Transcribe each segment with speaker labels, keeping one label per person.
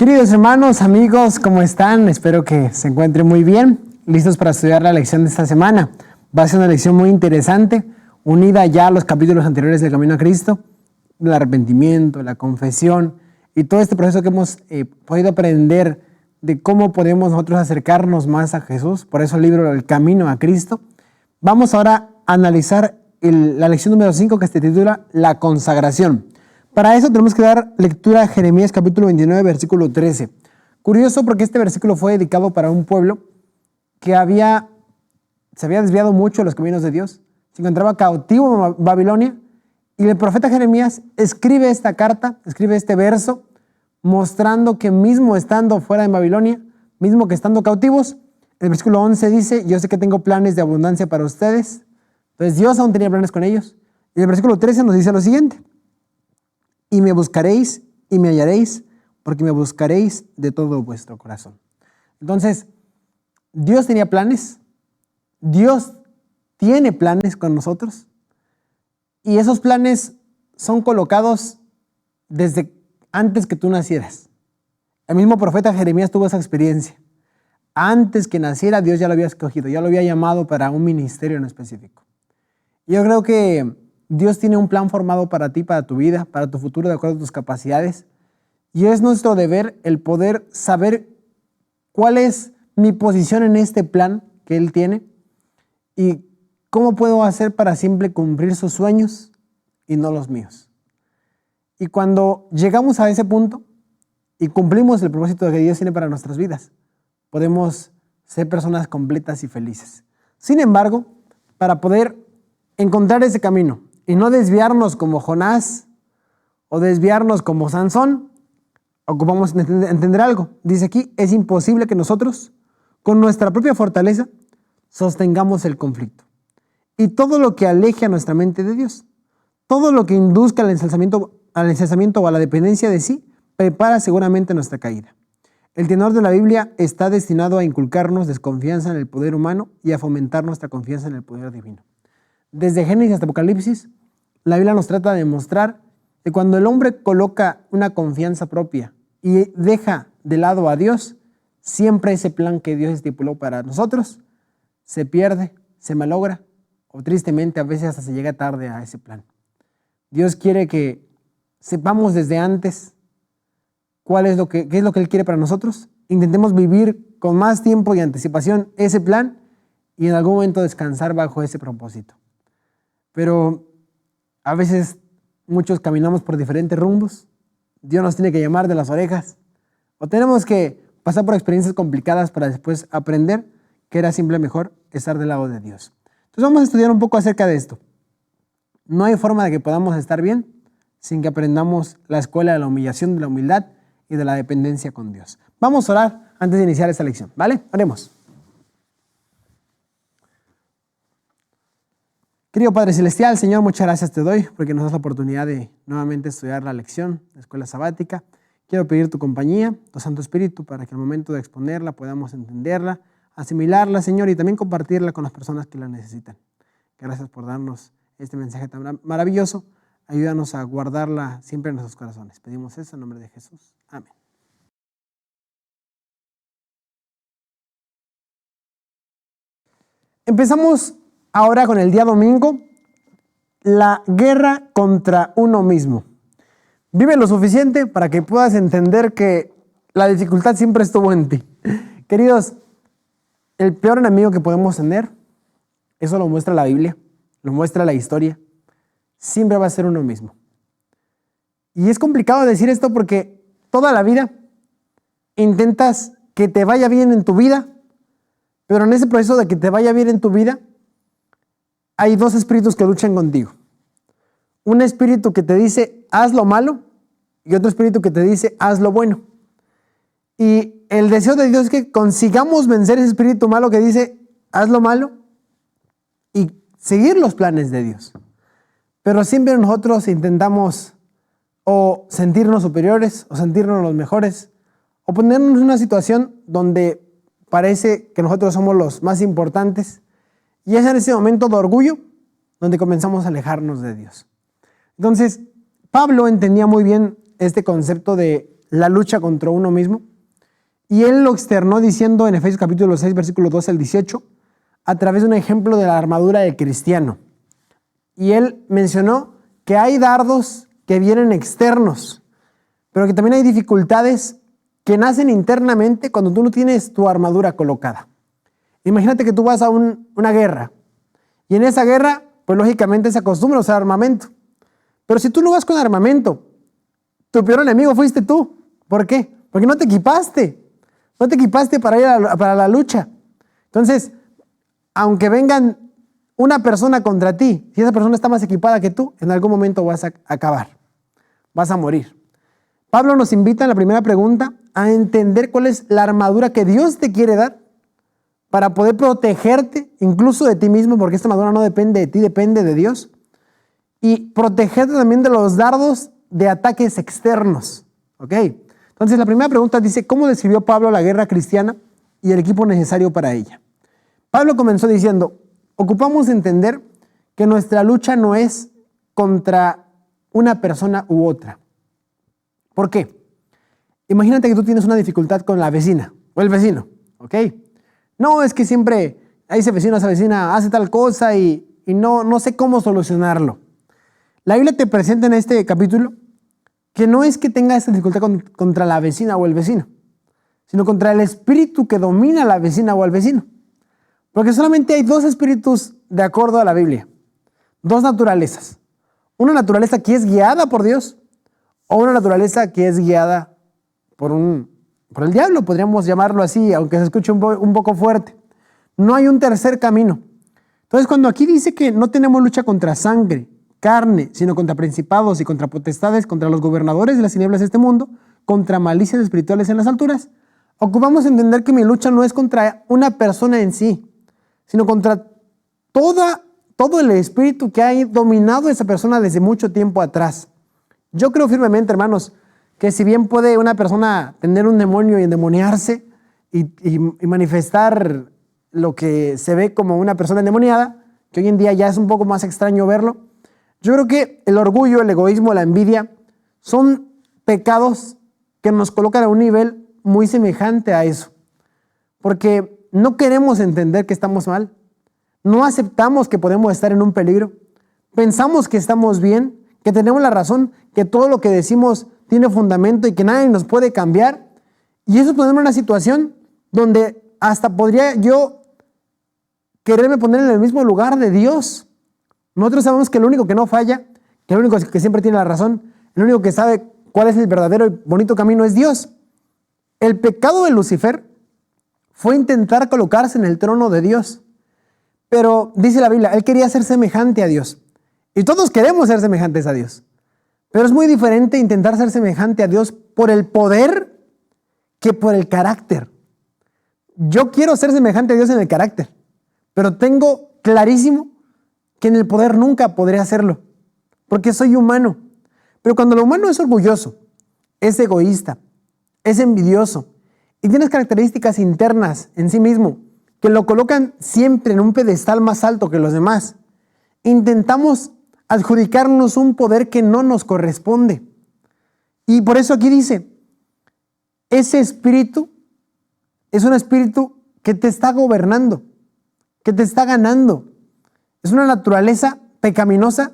Speaker 1: Queridos hermanos, amigos, ¿cómo están? Espero que se encuentren muy bien, listos para estudiar la lección de esta semana. Va a ser una lección muy interesante, unida ya a los capítulos anteriores del Camino a Cristo, el arrepentimiento, la confesión y todo este proceso que hemos podido aprender de cómo podemos nosotros acercarnos más a Jesús. Por eso el libro El Camino a Cristo. Vamos ahora a analizar la lección número 5, que se titula La consagración. Para eso tenemos que dar lectura a Jeremías capítulo 29, versículo 13. Curioso porque este versículo fue dedicado para un pueblo que se había desviado mucho de los caminos de Dios, se encontraba cautivo en Babilonia, y el profeta Jeremías escribe esta carta, escribe este verso, mostrando que mismo estando fuera de Babilonia, mismo que estando cautivos, el versículo 11 dice: yo sé que tengo planes de abundancia para ustedes. Entonces Dios aún tenía planes con ellos. Y el versículo 13 nos dice lo siguiente: y me buscaréis y me hallaréis, porque me buscaréis de todo vuestro corazón. Entonces, Dios tenía planes, Dios tiene planes con nosotros, y esos planes son colocados desde antes que tú nacieras. El mismo profeta Jeremías tuvo esa experiencia. Antes que naciera, Dios ya lo había escogido, ya lo había llamado para un ministerio en específico. Yo creo que Dios tiene un plan formado para ti, para tu vida, para tu futuro, de acuerdo a tus capacidades. Y es nuestro deber el poder saber cuál es mi posición en este plan que Él tiene y cómo puedo hacer para siempre cumplir sus sueños y no los míos. Y cuando llegamos a ese punto y cumplimos el propósito que Dios tiene para nuestras vidas, podemos ser personas completas y felices. Sin embargo, para poder encontrar ese camino y no desviarnos como Jonás o desviarnos como Sansón, ocupamos entender algo. Dice aquí: es imposible que nosotros, con nuestra propia fortaleza, sostengamos el conflicto. Y todo lo que aleje a nuestra mente de Dios, todo lo que induzca al ensalzamiento o a la dependencia de sí, prepara seguramente nuestra caída. El tenor de la Biblia está destinado a inculcarnos desconfianza en el poder humano y a fomentar nuestra confianza en el poder divino. Desde Génesis hasta Apocalipsis, la Biblia nos trata de mostrar que cuando el hombre coloca una confianza propia y deja de lado a Dios, siempre ese plan que Dios estipuló para nosotros se pierde, se malogra, o tristemente a veces hasta se llega tarde a ese plan. Dios quiere que sepamos desde antes qué es lo que Él quiere para nosotros. Intentemos vivir con más tiempo y anticipación ese plan y en algún momento descansar bajo ese propósito. Pero a veces muchos caminamos por diferentes rumbos. Dios nos tiene que llamar de las orejas, o tenemos que pasar por experiencias complicadas para después aprender que era simple mejor estar del lado de Dios. Entonces vamos a estudiar un poco acerca de esto. No hay forma de que podamos estar bien sin que aprendamos la escuela de la humillación, de la humildad y de la dependencia con Dios. Vamos a orar antes de iniciar esta lección, ¿vale? Oremos. Querido Padre Celestial, Señor, muchas gracias te doy porque nos das la oportunidad de nuevamente estudiar la lección de escuela sabática. Quiero pedir tu compañía, tu Santo Espíritu, para que al momento de exponerla podamos entenderla, asimilarla, Señor, y también compartirla con las personas que la necesitan. Gracias por darnos este mensaje tan maravilloso. Ayúdanos a guardarla siempre en nuestros corazones. Pedimos eso en nombre de Jesús. Amén. Empezamos ahora con el día domingo, la guerra contra uno mismo. Vive lo suficiente para que puedas entender que la dificultad siempre estuvo en ti. Queridos, el peor enemigo que podemos tener, eso lo muestra la Biblia, lo muestra la historia, siempre va a ser uno mismo. Y es complicado decir esto porque toda la vida intentas que te vaya bien en tu vida, pero en ese proceso de que te vaya bien en tu vida, hay dos espíritus que luchan contigo. Un espíritu que te dice, haz lo malo, y otro espíritu que te dice, haz lo bueno. Y el deseo de Dios es que consigamos vencer ese espíritu malo que dice, haz lo malo, y seguir los planes de Dios. Pero siempre nosotros intentamos o sentirnos superiores, o sentirnos los mejores, o ponernos en una situación donde parece que nosotros somos los más importantes. Y es en ese momento de orgullo donde comenzamos a alejarnos de Dios. Entonces, Pablo entendía muy bien este concepto de la lucha contra uno mismo. Y él lo externó diciendo en Efesios capítulo 6, versículo 12 al 18, a través de un ejemplo de la armadura del cristiano. Y él mencionó que hay dardos que vienen externos, pero que también hay dificultades que nacen internamente cuando tú no tienes tu armadura colocada. Imagínate que tú vas a una guerra y en esa guerra, pues lógicamente se acostumbra a usar armamento. Pero si tú no vas con armamento, tu peor enemigo fuiste tú. ¿Por qué? Porque no te equipaste. No te equipaste para ir para la lucha. Entonces, aunque vengan una persona contra ti, si esa persona está más equipada que tú, en algún momento vas a acabar. Vas a morir. Pablo nos invita en la primera pregunta a entender cuál es la armadura que Dios te quiere dar para poder protegerte incluso de ti mismo, porque esta armadura no depende de ti, depende de Dios. Y protegerte también de los dardos de ataques externos. ¿Ok? Entonces la primera pregunta dice, ¿cómo describió Pablo la guerra cristiana y el equipo necesario para ella? Pablo comenzó diciendo, ocupamos entender que nuestra lucha no es contra una persona u otra. ¿Por qué? Imagínate que tú tienes una dificultad con la vecina o el vecino, ¿ok? No, es que siempre ese vecino, esa vecina hace tal cosa y no sé cómo solucionarlo. La Biblia te presenta en este capítulo que no es que tenga esa dificultad contra la vecina o el vecino, sino contra el espíritu que domina a la vecina o al vecino. Porque solamente hay dos espíritus de acuerdo a la Biblia, dos naturalezas. Una naturaleza que es guiada por Dios o una naturaleza que es guiada por el diablo, podríamos llamarlo así, aunque se escuche un poco fuerte. No hay un tercer camino. Entonces, cuando aquí dice que no tenemos lucha contra sangre, carne, sino contra principados y contra potestades, contra los gobernadores de las tinieblas de este mundo, contra malicias espirituales en las alturas, ocupamos entender que mi lucha no es contra una persona en sí, sino contra todo el espíritu que ha dominado a esa persona desde mucho tiempo atrás. Yo creo firmemente, hermanos, que si bien puede una persona tener un demonio y endemoniarse y manifestar lo que se ve como una persona endemoniada, que hoy en día ya es un poco más extraño verlo, yo creo que el orgullo, el egoísmo, la envidia son pecados que nos colocan a un nivel muy semejante a eso. Porque no queremos entender que estamos mal, no aceptamos que podemos estar en un peligro, pensamos que estamos bien, que tenemos la razón, que todo lo que decimos tiene fundamento y que nadie nos puede cambiar. Y eso pone en una situación donde hasta podría yo quererme poner en el mismo lugar de Dios. Nosotros sabemos que el único que no falla, que el único que siempre tiene la razón, el único que sabe cuál es el verdadero y bonito camino es Dios. El pecado de Lucifer fue intentar colocarse en el trono de Dios. Pero dice la Biblia, él quería ser semejante a Dios. Y todos queremos ser semejantes a Dios. Pero es muy diferente intentar ser semejante a Dios por el poder que por el carácter. Yo quiero ser semejante a Dios en el carácter, pero tengo clarísimo que en el poder nunca podré hacerlo, porque soy humano. Pero cuando el humano es orgulloso, es egoísta, es envidioso y tiene características internas en sí mismo que lo colocan siempre en un pedestal más alto que los demás, intentamos adjudicarnos un poder que no nos corresponde. Y por eso aquí dice, ese espíritu es un espíritu que te está gobernando, que te está ganando. Es una naturaleza pecaminosa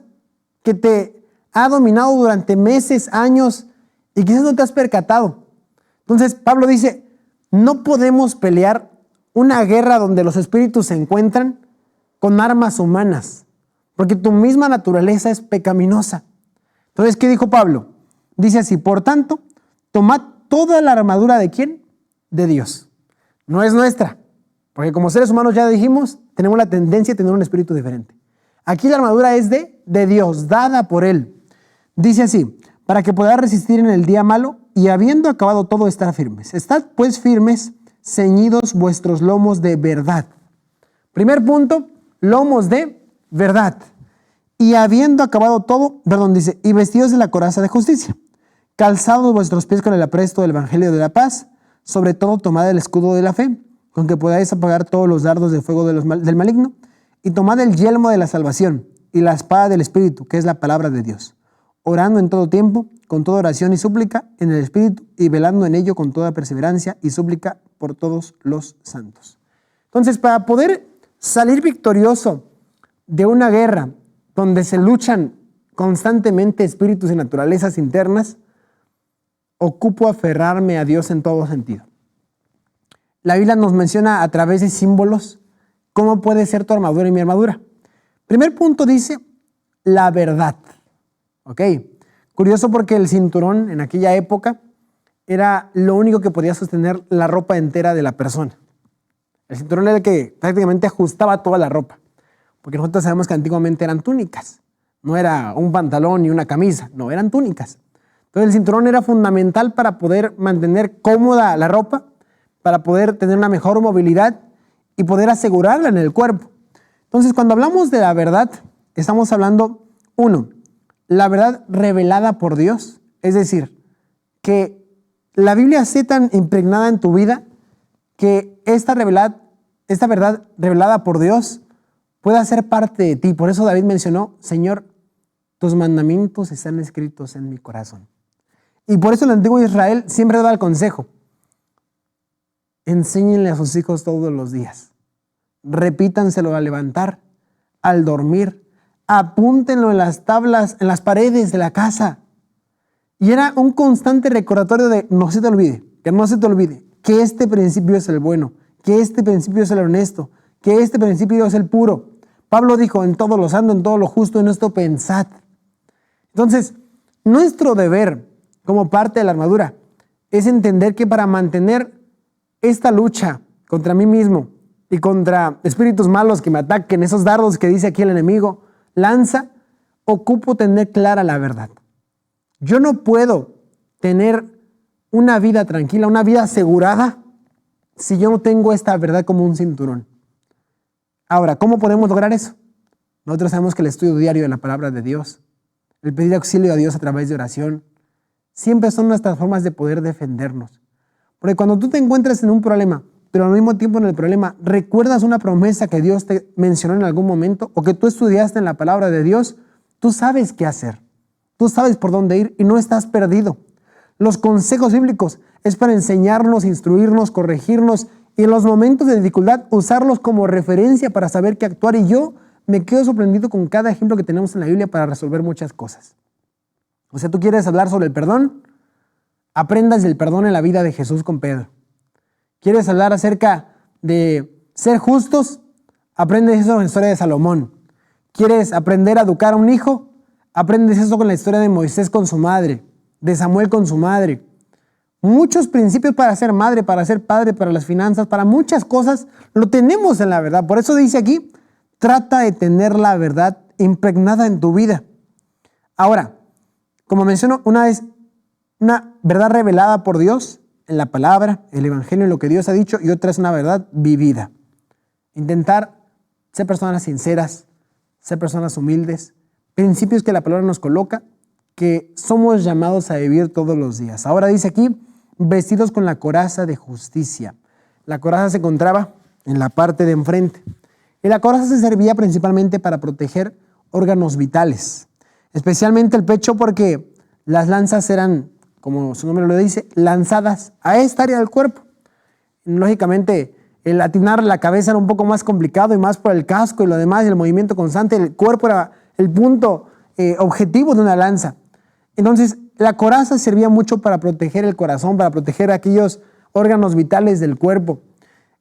Speaker 1: que te ha dominado durante meses, años y quizás no te has percatado. Entonces Pablo dice, no podemos pelear una guerra donde los espíritus se encuentran con armas humanas, porque tu misma naturaleza es pecaminosa. Entonces, ¿qué dijo Pablo? Dice así, por tanto, tomad toda la armadura ¿de quién? De Dios. No es nuestra, porque como seres humanos ya dijimos, tenemos la tendencia a tener un espíritu diferente. Aquí la armadura es de Dios, dada por Él. Dice así, para que podáis resistir en el día malo y habiendo acabado todo, estar firmes. Estad pues firmes, ceñidos vuestros lomos de verdad. Primer punto, lomos de verdad. Y habiendo acabado todo, dice, y vestidos de la coraza de justicia, calzados vuestros pies con el apresto del evangelio de la paz, sobre todo tomad el escudo de la fe, con que podáis apagar todos los dardos de fuego del maligno, y tomad el yelmo de la salvación y la espada del Espíritu, que es la palabra de Dios, orando en todo tiempo, con toda oración y súplica en el Espíritu, y velando en ello con toda perseverancia y súplica por todos los santos. Entonces, para poder salir victorioso de una guerra donde se luchan constantemente espíritus y naturalezas internas, ocupo aferrarme a Dios en todo sentido. La Biblia nos menciona a través de símbolos cómo puede ser tu armadura y mi armadura. Primer punto dice, la verdad. Ok, curioso porque el cinturón en aquella época era lo único que podía sostener la ropa entera de la persona. El cinturón era el que prácticamente ajustaba toda la ropa, porque nosotros sabemos que antiguamente eran túnicas, no era un pantalón ni una camisa, no, eran túnicas. Entonces el cinturón era fundamental para poder mantener cómoda la ropa, para poder tener una mejor movilidad y poder asegurarla en el cuerpo. Entonces cuando hablamos de la verdad, estamos hablando, uno, la verdad revelada por Dios, es decir, que la Biblia esté tan impregnada en tu vida que esta verdad revelada por Dios pueda ser parte de ti. Por eso David mencionó, Señor, tus mandamientos están escritos en mi corazón. Y por eso el antiguo Israel siempre daba el consejo, enséñenle a sus hijos todos los días, repítanselo al levantar, al dormir, apúntenlo en las tablas, en las paredes de la casa. Y era un constante recordatorio de no se te olvide, que este principio es el bueno, que este principio es el honesto, que este principio es el puro. Pablo dijo, en todo lo santo, en todo lo justo, en esto pensad. Entonces, nuestro deber como parte de la armadura es entender que para mantener esta lucha contra mí mismo y contra espíritus malos que me ataquen, esos dardos que dice aquí el enemigo, lanza, ocupo tener clara la verdad. Yo no puedo tener una vida tranquila, una vida asegurada, si yo no tengo esta verdad como un cinturón. Ahora, ¿cómo podemos lograr eso? Nosotros sabemos que el estudio diario de la palabra de Dios, el pedir auxilio a Dios a través de oración, siempre son nuestras formas de poder defendernos. Porque cuando tú te encuentres en un problema, pero al mismo tiempo en el problema, recuerdas una promesa que Dios te mencionó en algún momento o que tú estudiaste en la palabra de Dios, tú sabes qué hacer. Tú sabes por dónde ir y no estás perdido. Los consejos bíblicos es para enseñarnos, instruirnos, corregirnos y en los momentos de dificultad usarlos como referencia para saber qué actuar. Y yo me quedo sorprendido con cada ejemplo que tenemos en la Biblia para resolver muchas cosas. O sea, tú quieres hablar sobre el perdón, aprendas del perdón en la vida de Jesús con Pedro. ¿Quieres hablar acerca de ser justos? Aprendes eso en la historia de Salomón. ¿Quieres aprender a educar a un hijo? Aprendes eso con la historia de Moisés con su madre, de Samuel con su madre. Muchos principios para ser madre, para ser padre, para las finanzas, para muchas cosas, lo tenemos en la verdad. Por eso dice aquí, trata de tener la verdad impregnada en tu vida. Ahora, como menciono, una es una verdad revelada por Dios en la palabra, el evangelio, en lo que Dios ha dicho, y otra es una verdad vivida. Intentar ser personas sinceras, ser personas humildes, principios que la palabra nos coloca, que somos llamados a vivir todos los días. Ahora dice aquí, vestidos con la coraza de justicia. La coraza se encontraba en la parte de enfrente. Y la coraza se servía principalmente para proteger órganos vitales, especialmente el pecho, porque las lanzas eran, como su nombre lo dice, lanzadas a esta área del cuerpo. Lógicamente, el atinar la cabeza era un poco más complicado y más por el casco y lo demás, y el movimiento constante. El cuerpo era el punto objetivo de una lanza. Entonces, la coraza servía mucho para proteger el corazón, para proteger aquellos órganos vitales del cuerpo.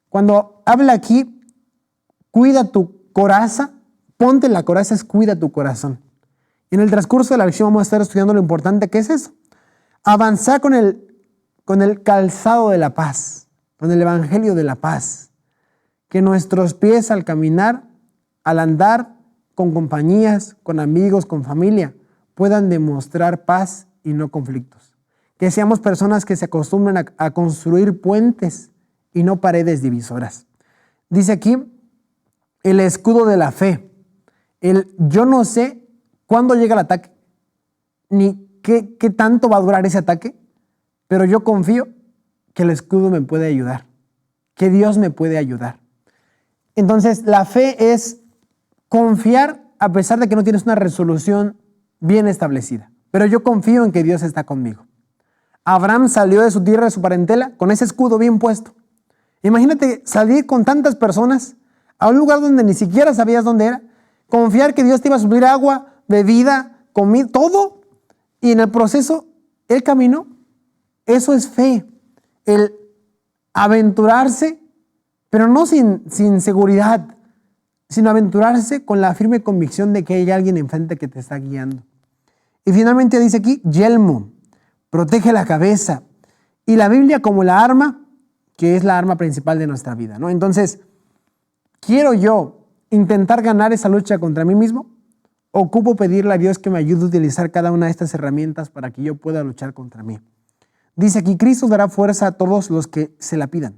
Speaker 1: Cuando habla aquí, cuida tu coraza, ponte la coraza, es cuida tu corazón. En el transcurso de la lección vamos a estar estudiando lo importante que es eso. Avanzar con el calzado de la paz, con el evangelio de la paz. Que nuestros pies al caminar, al andar con compañías, con amigos, con familia, puedan demostrar paz y no conflictos. Que seamos personas que se acostumbren a construir puentes y no paredes divisoras. Dice aquí, el escudo de la fe. Yo no sé cuándo llega el ataque, ni qué tanto va a durar ese ataque, pero yo confío que el escudo me puede ayudar, que Dios me puede ayudar. Entonces, la fe es confiar a pesar de que no tienes una resolución bien establecida. pero yo confío en que Dios está conmigo. Abraham salió de su tierra, de su parentela, con ese escudo bien puesto. Imagínate salir con tantas personas a un lugar donde ni siquiera sabías dónde era, confiar que Dios te iba a suplir agua, bebida, comida, todo, y en el proceso él caminó. Eso es fe, el aventurarse, pero no sin seguridad, sino aventurarse con la firme convicción de que hay alguien enfrente que te está guiando. Y finalmente dice aquí, yelmo, protege la cabeza. Y la Biblia como la arma, que es la arma principal de nuestra vida, ¿no? Entonces, ¿quiero yo intentar ganar esa lucha contra mí mismo? ¿Ocupo pedirle a Dios que me ayude a utilizar cada una de estas herramientas para que yo pueda luchar contra mí? Dice aquí, Cristo dará fuerza a todos los que se la pidan.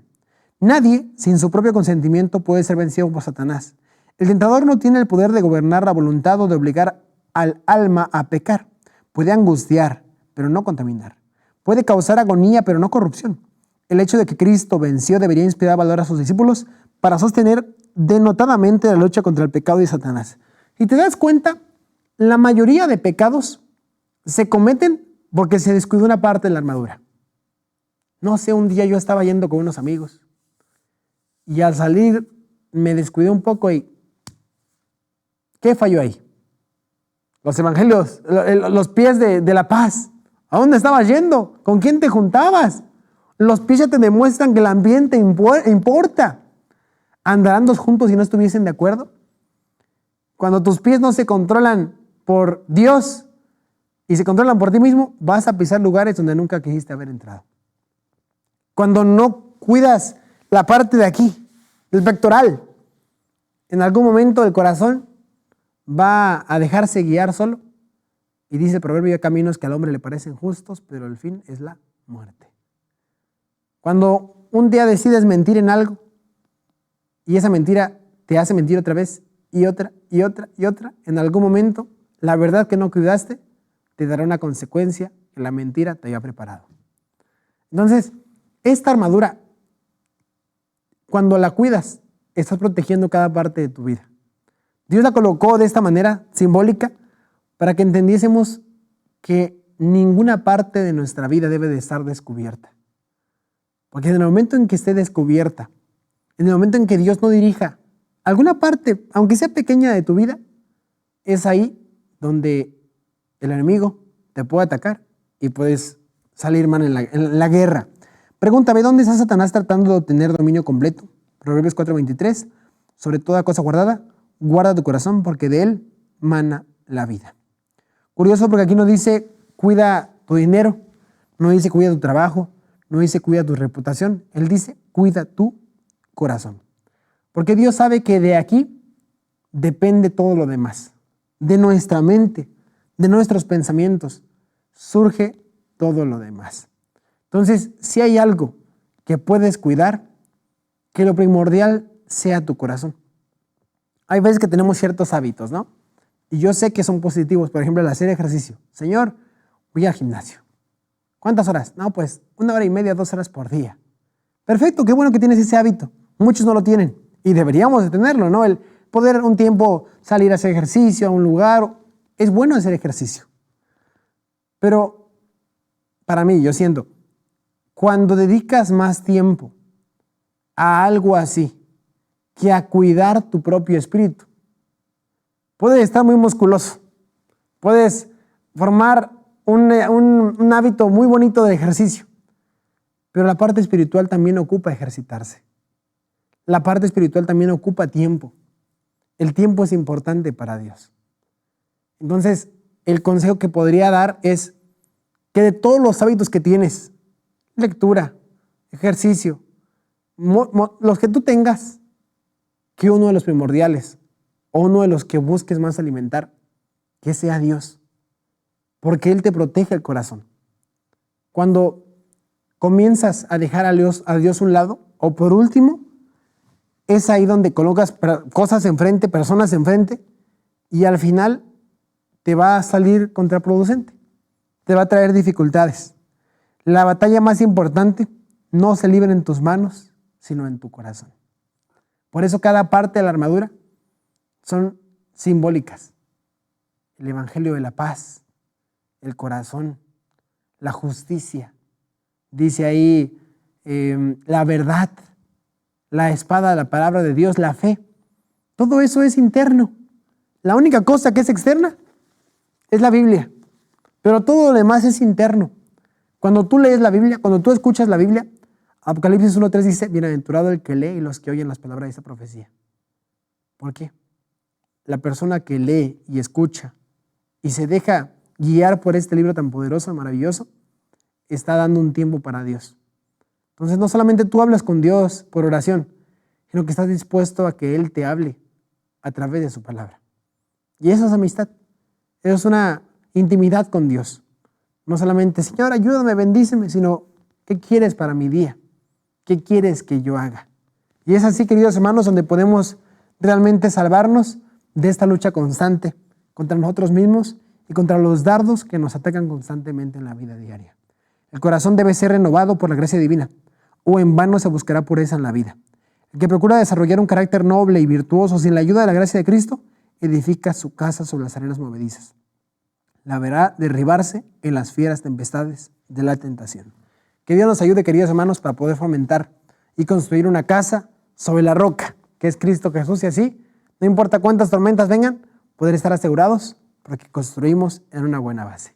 Speaker 1: Nadie, sin su propio consentimiento, puede ser vencido por Satanás. El tentador no tiene el poder de gobernar la voluntad o de obligar al alma a pecar. Puede angustiar, pero no contaminar. Puede causar agonía, pero no corrupción. El hecho de que Cristo venció debería inspirar valor a sus discípulos para sostener denotadamente la lucha contra el pecado y Satanás. Si te das cuenta, la mayoría de pecados se cometen porque se descuidó una parte de la armadura. No sé, un día yo estaba yendo con unos amigos y al salir me descuidé un poco y ¿qué falló ahí? Los evangelios, los pies de la paz. ¿A dónde estabas yendo? ¿Con quién te juntabas? Los pies ya te demuestran que el ambiente importa. ¿Andarán dos juntos si no estuviesen de acuerdo? Cuando tus pies no se controlan por Dios y se controlan por ti mismo, vas a pisar lugares donde nunca quisiste haber entrado. Cuando no cuidas la parte de aquí, el pectoral, en algún momento el corazón va a dejarse guiar solo. Y dice el proverbio, hay caminos que al hombre le parecen justos, pero el fin es la muerte. Cuando un día decides mentir en algo y esa mentira te hace mentir otra vez y otra y otra y otra, en algún momento la verdad que no cuidaste te dará una consecuencia que la mentira te había preparado. Entonces, esta armadura, cuando la cuidas, estás protegiendo cada parte de tu vida. Dios la colocó de esta manera simbólica para que entendiésemos que ninguna parte de nuestra vida debe de estar descubierta. Porque en el momento en que esté descubierta, en el momento en que Dios no dirija alguna parte, aunque sea pequeña de tu vida, es ahí donde el enemigo te puede atacar y puedes salir mal en la guerra. Pregúntame, ¿dónde está Satanás tratando de obtener dominio completo? Proverbios 4:23, sobre toda cosa guardada, guarda tu corazón porque de él mana la vida. Curioso porque aquí no dice cuida tu dinero, no dice cuida tu trabajo, no dice cuida tu reputación, él dice cuida tu corazón. Porque Dios sabe que de aquí depende todo lo demás. De nuestra mente, de nuestros pensamientos, surge todo lo demás. Entonces, si hay algo que puedes cuidar, que lo primordial sea tu corazón. Hay veces que tenemos ciertos hábitos, ¿no? Y yo sé que son positivos, por ejemplo, el hacer ejercicio. Señor, voy al gimnasio. ¿Cuántas horas? No, pues 1 hora y media, 2 horas por día. Perfecto, qué bueno que tienes ese hábito. Muchos no lo tienen y deberíamos de tenerlo, ¿no? El poder un tiempo salir a hacer ejercicio a un lugar. Es bueno hacer ejercicio. Pero para mí, yo siento, cuando dedicas más tiempo a algo así que a cuidar tu propio espíritu, puedes estar muy musculoso, puedes formar un hábito muy bonito de ejercicio, pero la parte espiritual también ocupa ejercitarse. La parte espiritual también ocupa tiempo. El tiempo es importante para Dios. Entonces, el consejo que podría dar es que de todos los hábitos que tienes, lectura, ejercicio, los que tú tengas, que uno de los primordiales o uno de los que busques más alimentar, que sea Dios, porque Él te protege el corazón. Cuando comienzas a dejar a Dios a un lado, o por último, es ahí donde colocas cosas enfrente, personas enfrente, y al final te va a salir contraproducente, te va a traer dificultades. La batalla más importante no se libra en tus manos, sino en tu corazón. Por eso cada parte de la armadura son simbólicas. El evangelio de la paz, el corazón, la justicia. Dice ahí la verdad, la espada, la palabra de Dios, la fe. Todo eso es interno. La única cosa que es externa es la Biblia, pero todo lo demás es interno. Cuando tú lees la Biblia, cuando tú escuchas la Biblia, Apocalipsis 1:3 dice, bienaventurado el que lee y los que oyen las palabras de esta profecía. ¿Por qué? La persona que lee y escucha y se deja guiar por este libro tan poderoso y maravilloso, está dando un tiempo para Dios. Entonces no solamente tú hablas con Dios por oración, sino que estás dispuesto a que Él te hable a través de su palabra. Y eso es amistad, eso es una intimidad con Dios. No solamente, Señor, ayúdame, bendíceme, sino, ¿qué quieres para mi día? ¿Qué quieres que yo haga? Y es así, queridos hermanos, donde podemos realmente salvarnos de esta lucha constante contra nosotros mismos y contra los dardos que nos atacan constantemente en la vida diaria. El corazón debe ser renovado por la gracia divina, o en vano se buscará pureza en la vida. El que procura desarrollar un carácter noble y virtuoso sin la ayuda de la gracia de Cristo, edifica su casa sobre las arenas movedizas. La verá derribarse en las fieras tempestades de la tentación. Que Dios nos ayude, queridos hermanos, para poder fomentar y construir una casa sobre la roca, que es Cristo Jesús, y así, no importa cuántas tormentas vengan, poder estar asegurados porque construimos en una buena base.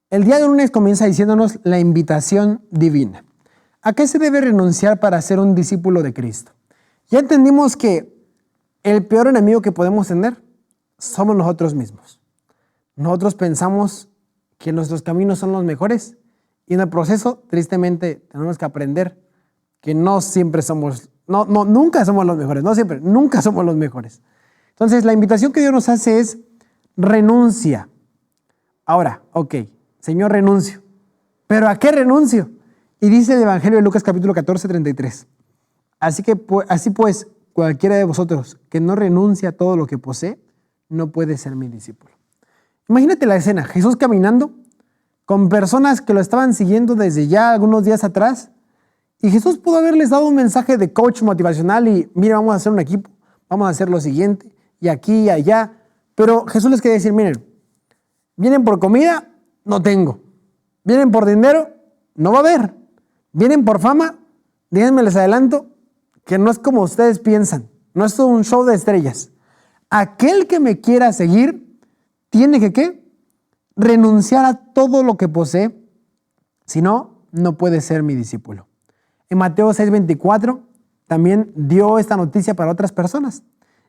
Speaker 1: El día de lunes comienza diciéndonos la invitación divina. ¿A qué se debe renunciar para ser un discípulo de Cristo? Ya entendimos que el peor enemigo que podemos tener somos nosotros mismos. Nosotros pensamos que nuestros caminos son los mejores y en el proceso, tristemente, tenemos que aprender que nunca somos los mejores, no siempre, nunca somos los mejores. Entonces, la invitación que Dios nos hace es renuncia. Ahora, Señor, renuncio. ¿Pero a qué renuncio? Y dice el Evangelio de Lucas capítulo 14, 33. Así pues, cualquiera de vosotros que no renuncie a todo lo que posee, no puede ser mi discípulo. Imagínate la escena, Jesús caminando con personas que lo estaban siguiendo desde ya algunos días atrás, y Jesús pudo haberles dado un mensaje de coach motivacional y mira, vamos a hacer un equipo, vamos a hacer lo siguiente, y aquí y allá, pero Jesús les quería decir, miren, vienen por comida, no tengo, vienen por dinero, no va a haber, vienen por fama, déjenme les adelanto, que no es como ustedes piensan, no es todo un show de estrellas. Aquel que me quiera seguir tiene que ¿qué? Renunciar a todo lo que posee, si no, no puede ser mi discípulo. En Mateo 6:24 también dio esta noticia para otras personas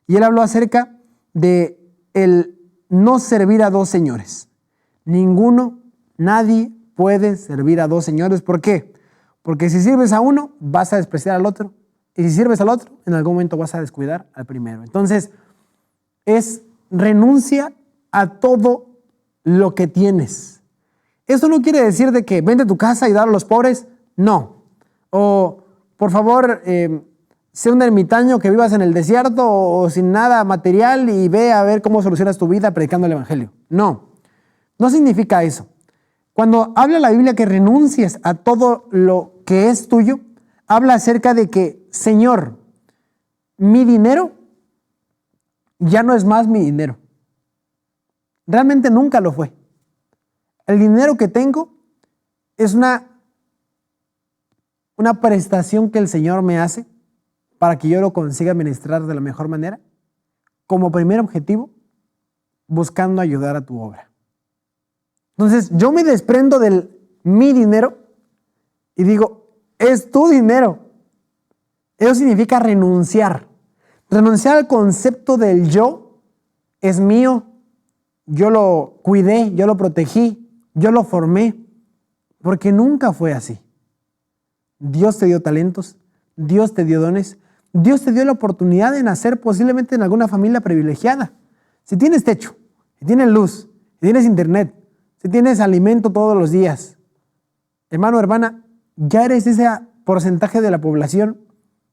Speaker 1: y él habló acerca de el no servir a dos señores. Nadie puede servir a dos señores. ¿Por qué? Porque si sirves a uno, vas a despreciar al otro. Y si sirves al otro, en algún momento vas a descuidar al primero. Entonces, es renuncia a todo lo que tienes. Eso no quiere decir de que vende tu casa y dar a los pobres. No. O, por favor, sé un ermitaño que vivas en el desierto o sin nada material y ve a ver cómo solucionas tu vida predicando el evangelio. No. No significa eso. Cuando habla la Biblia que renuncies a todo lo que es tuyo, habla acerca de que, Señor, mi dinero ya no es más mi dinero. Realmente nunca lo fue. El dinero que tengo es una prestación que el Señor me hace para que yo lo consiga administrar de la mejor manera, como primer objetivo, buscando ayudar a tu obra. Entonces, yo me desprendo de mi dinero y digo, es tu dinero. Eso significa renunciar. Renunciar al concepto del yo es mío. Yo lo cuidé, yo lo protegí, yo lo formé, porque nunca fue así. Dios te dio talentos, Dios te dio dones, Dios te dio la oportunidad de nacer posiblemente en alguna familia privilegiada. Si tienes techo, si tienes luz, si tienes internet, si tienes alimento todos los días, hermano, hermana, ya eres ese porcentaje de la población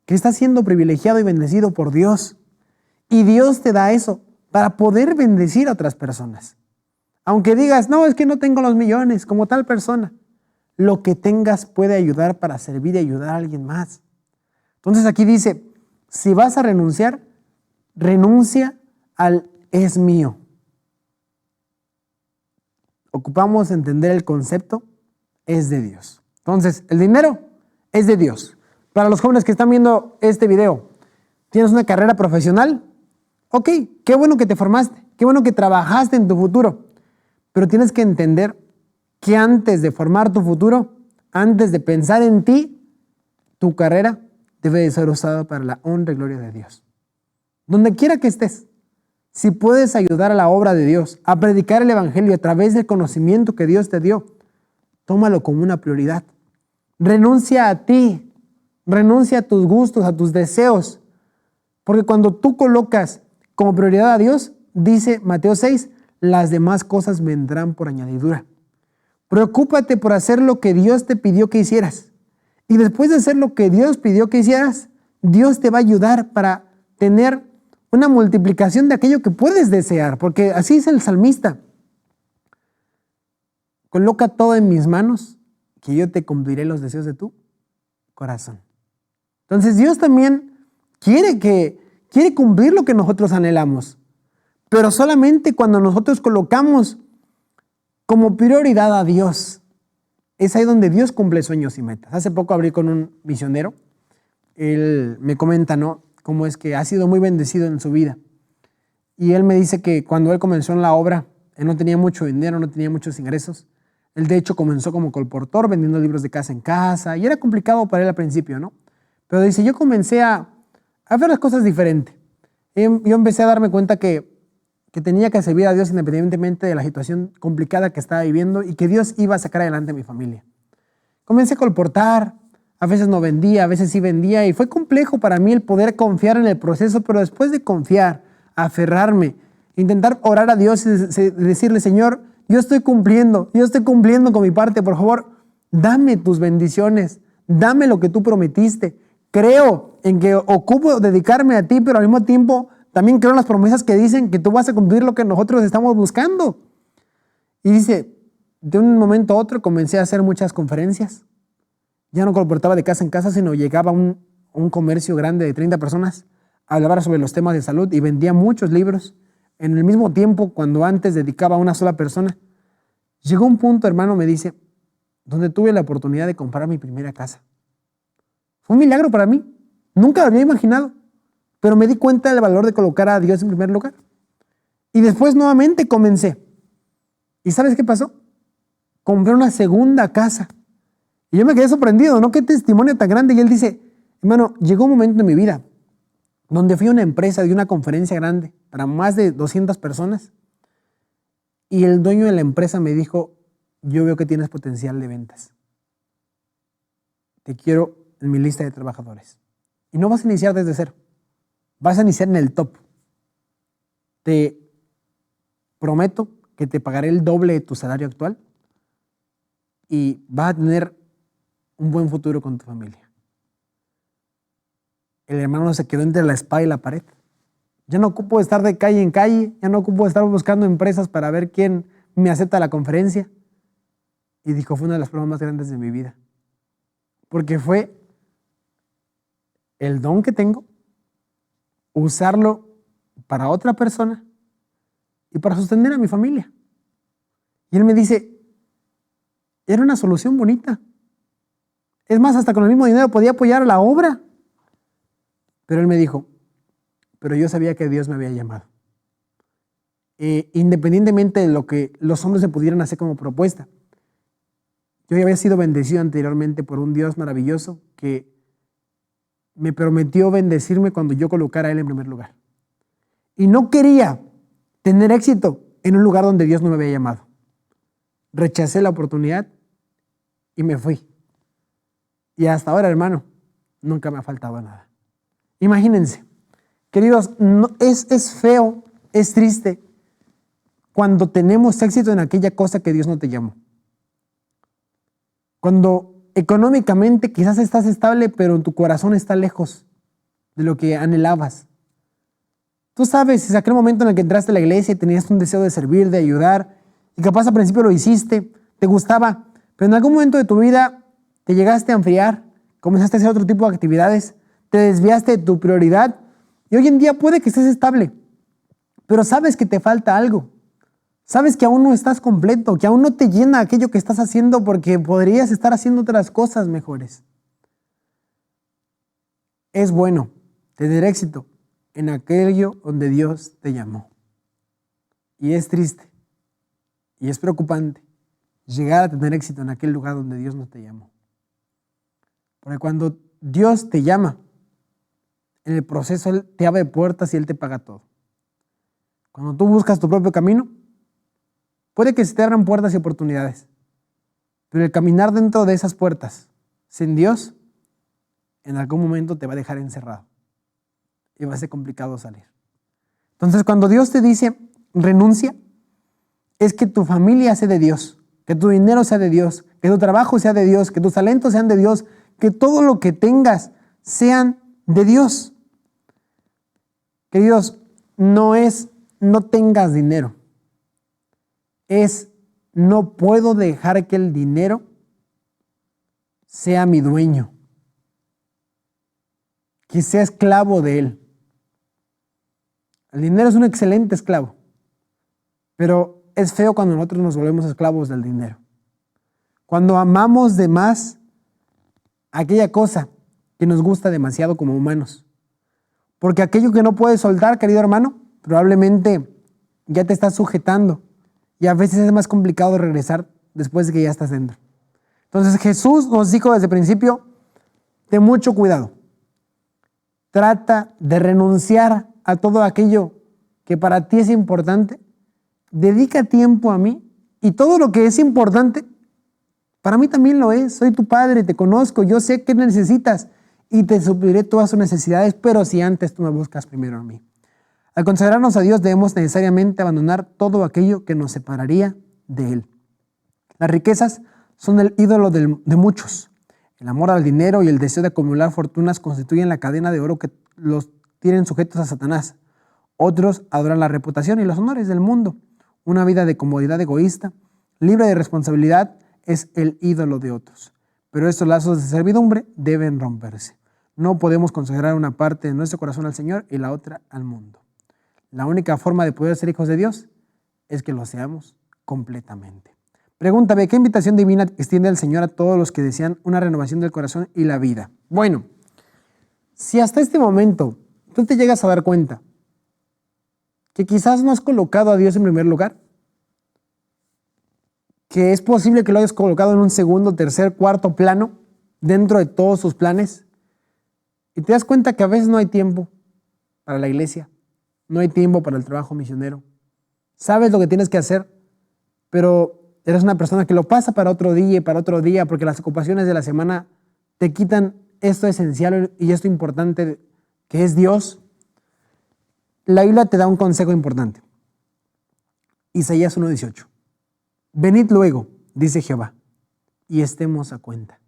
Speaker 1: que está siendo privilegiado y bendecido por Dios. Y Dios te da eso para poder bendecir a otras personas. Aunque digas, no, es que no tengo los millones como tal persona. Lo que tengas puede ayudar para servir y ayudar a alguien más. Entonces aquí dice, si vas a renunciar, renuncia al es mío. Ocupamos entender el concepto es de Dios. Entonces, el dinero es de Dios. Para los jóvenes que están viendo este video, ¿tienes una carrera profesional? Ok, qué bueno que te formaste, qué bueno que trabajaste en tu futuro, pero tienes que entender que antes de formar tu futuro, antes de pensar en ti, tu carrera debe de ser usada para la honra y gloria de Dios. Donde quiera que estés, si puedes ayudar a la obra de Dios, a predicar el evangelio a través del conocimiento que Dios te dio, tómalo como una prioridad. Renuncia a ti, renuncia a tus gustos, a tus deseos, porque cuando tú colocas como prioridad a Dios, dice Mateo 6, las demás cosas vendrán por añadidura. Preocúpate por hacer lo que Dios te pidió que hicieras. Y después de hacer lo que Dios pidió que hicieras, Dios te va a ayudar para tener una multiplicación de aquello que puedes desear, porque así es el salmista. Coloca todo en mis manos, que yo te cumpliré los deseos de tu corazón. Entonces Dios también quiere cumplir lo que nosotros anhelamos, pero solamente cuando nosotros colocamos como prioridad a Dios. Es ahí donde Dios cumple sueños y metas. Hace poco hablé con un misionero. Él me comenta, ¿no?, cómo es que ha sido muy bendecido en su vida. Y él me dice que cuando él comenzó en la obra, él no tenía mucho dinero, no tenía muchos ingresos. Él de hecho comenzó como colportor, vendiendo libros de casa en casa, y era complicado para él al principio, ¿no? Pero dice, yo comencé a ver las cosas diferente. Yo empecé a darme cuenta que tenía que servir a Dios independientemente de la situación complicada que estaba viviendo y que Dios iba a sacar adelante a mi familia. Comencé a colportar, a veces no vendía, a veces sí vendía, y fue complejo para mí el poder confiar en el proceso, pero después de confiar, aferrarme, intentar orar a Dios y decirle, Señor, yo estoy cumpliendo con mi parte, por favor, dame tus bendiciones, dame lo que tú prometiste. Creo en que ocupo dedicarme a ti, pero al mismo tiempo también creo en las promesas que dicen que tú vas a cumplir lo que nosotros estamos buscando. Y dice, de un momento a otro comencé a hacer muchas conferencias. Ya no colportaba de casa en casa, sino llegaba a un comercio grande de 30 personas, hablaba sobre los temas de salud y vendía muchos libros. En el mismo tiempo, cuando antes dedicaba a una sola persona, llegó un punto, hermano, me dice, donde tuve la oportunidad de comprar mi primera casa. Fue un milagro para mí. Nunca lo había imaginado, pero me di cuenta del valor de colocar a Dios en primer lugar. Y después nuevamente comencé. ¿Y sabes qué pasó? Compré una segunda casa. Y yo me quedé sorprendido, ¿no? Qué testimonio tan grande. Y él dice, hermano, llegó un momento en mi vida donde fui a una empresa, de una conferencia grande para más de 200 personas. Y el dueño de la empresa me dijo, yo veo que tienes potencial de ventas. Te quiero en mi lista de trabajadores. Y no vas a iniciar desde cero. Vas a iniciar en el top. Te prometo que te pagaré el doble de tu salario actual y vas a tener un buen futuro con tu familia. El hermano se quedó entre la espada y la pared. Ya no ocupo estar de calle en calle, ya no ocupo estar buscando empresas para ver quién me acepta la conferencia. Y dijo, fue una de las pruebas más grandes de mi vida. Porque fue el don que tengo, usarlo para otra persona y para sostener a mi familia. Y él me dice, era una solución bonita. Es más, hasta con el mismo dinero podía apoyar a la obra. Pero él me dijo, pero yo sabía que Dios me había llamado. Independientemente de lo que los hombres me pudieran hacer como propuesta. Yo ya había sido bendecido anteriormente por un Dios maravilloso que me prometió bendecirme cuando yo colocara a Él en primer lugar. Y no quería tener éxito en un lugar donde Dios no me había llamado. Rechacé la oportunidad y me fui. Y hasta ahora, hermano, nunca me ha faltado nada. Imagínense, queridos, es feo, es triste cuando tenemos éxito en aquella cosa que Dios no te llamó. Cuando económicamente quizás estás estable, pero tu corazón está lejos de lo que anhelabas. Tú sabes, es aquel momento en el que entraste a la iglesia y tenías un deseo de servir, de ayudar, y capaz al principio lo hiciste, te gustaba, pero en algún momento de tu vida te llegaste a enfriar, comenzaste a hacer otro tipo de actividades, te desviaste de tu prioridad, y hoy en día puede que estés estable, pero sabes que te falta algo. Sabes que aún no estás completo, que aún no te llena aquello que estás haciendo porque podrías estar haciendo otras cosas mejores. Es bueno tener éxito en aquello donde Dios te llamó. Y es triste y es preocupante llegar a tener éxito en aquel lugar donde Dios no te llamó. Porque cuando Dios te llama, en el proceso Él te abre puertas y Él te paga todo. Cuando tú buscas tu propio camino, puede que se te abran puertas y oportunidades, pero el caminar dentro de esas puertas sin Dios, en algún momento te va a dejar encerrado y va a ser complicado salir. Entonces, cuando Dios te dice renuncia, es que tu familia sea de Dios, que tu dinero sea de Dios, que tu trabajo sea de Dios, que tus talentos sean de Dios, que todo lo que tengas sean de Dios. Queridos, no es no tengas dinero, es no puedo dejar que el dinero sea mi dueño, que sea esclavo de él. El dinero es un excelente esclavo, pero es feo cuando nosotros nos volvemos esclavos del dinero. Cuando amamos de más aquella cosa que nos gusta demasiado como humanos. Porque aquello que no puedes soltar, querido hermano, probablemente ya te estás sujetando y a veces es más complicado regresar después de que ya estás dentro. Entonces Jesús nos dijo desde el principio, ten mucho cuidado. Trata de renunciar a todo aquello que para ti es importante. Dedica tiempo a mí y todo lo que es importante, para mí también lo es. Soy tu padre, te conozco, yo sé qué necesitas y te supliré todas tus necesidades, pero si antes tú me buscas primero a mí. Al consagrarnos a Dios debemos necesariamente abandonar todo aquello que nos separaría de Él. Las riquezas son el ídolo de muchos. El amor al dinero y el deseo de acumular fortunas constituyen la cadena de oro que los tienen sujetos a Satanás. Otros adoran la reputación y los honores del mundo. Una vida de comodidad egoísta, libre de responsabilidad, es el ídolo de otros. Pero estos lazos de servidumbre deben romperse. No podemos consagrar una parte de nuestro corazón al Señor y la otra al mundo. La única forma de poder ser hijos de Dios es que lo seamos completamente. Pregúntame, ¿qué invitación divina extiende el Señor a todos los que desean una renovación del corazón y la vida? Bueno, si hasta este momento tú te llegas a dar cuenta que quizás no has colocado a Dios en primer lugar, que es posible que lo hayas colocado en un segundo, tercer, cuarto plano dentro de todos sus planes, y te das cuenta que a veces no hay tiempo para la iglesia, no hay tiempo para el trabajo misionero, sabes lo que tienes que hacer, pero eres una persona que lo pasa para otro día y para otro día porque las ocupaciones de la semana te quitan esto esencial y esto importante que es Dios. La Biblia te da un consejo importante. Isaías 1:18. Venid luego, dice Jehová, y estemos a cuenta.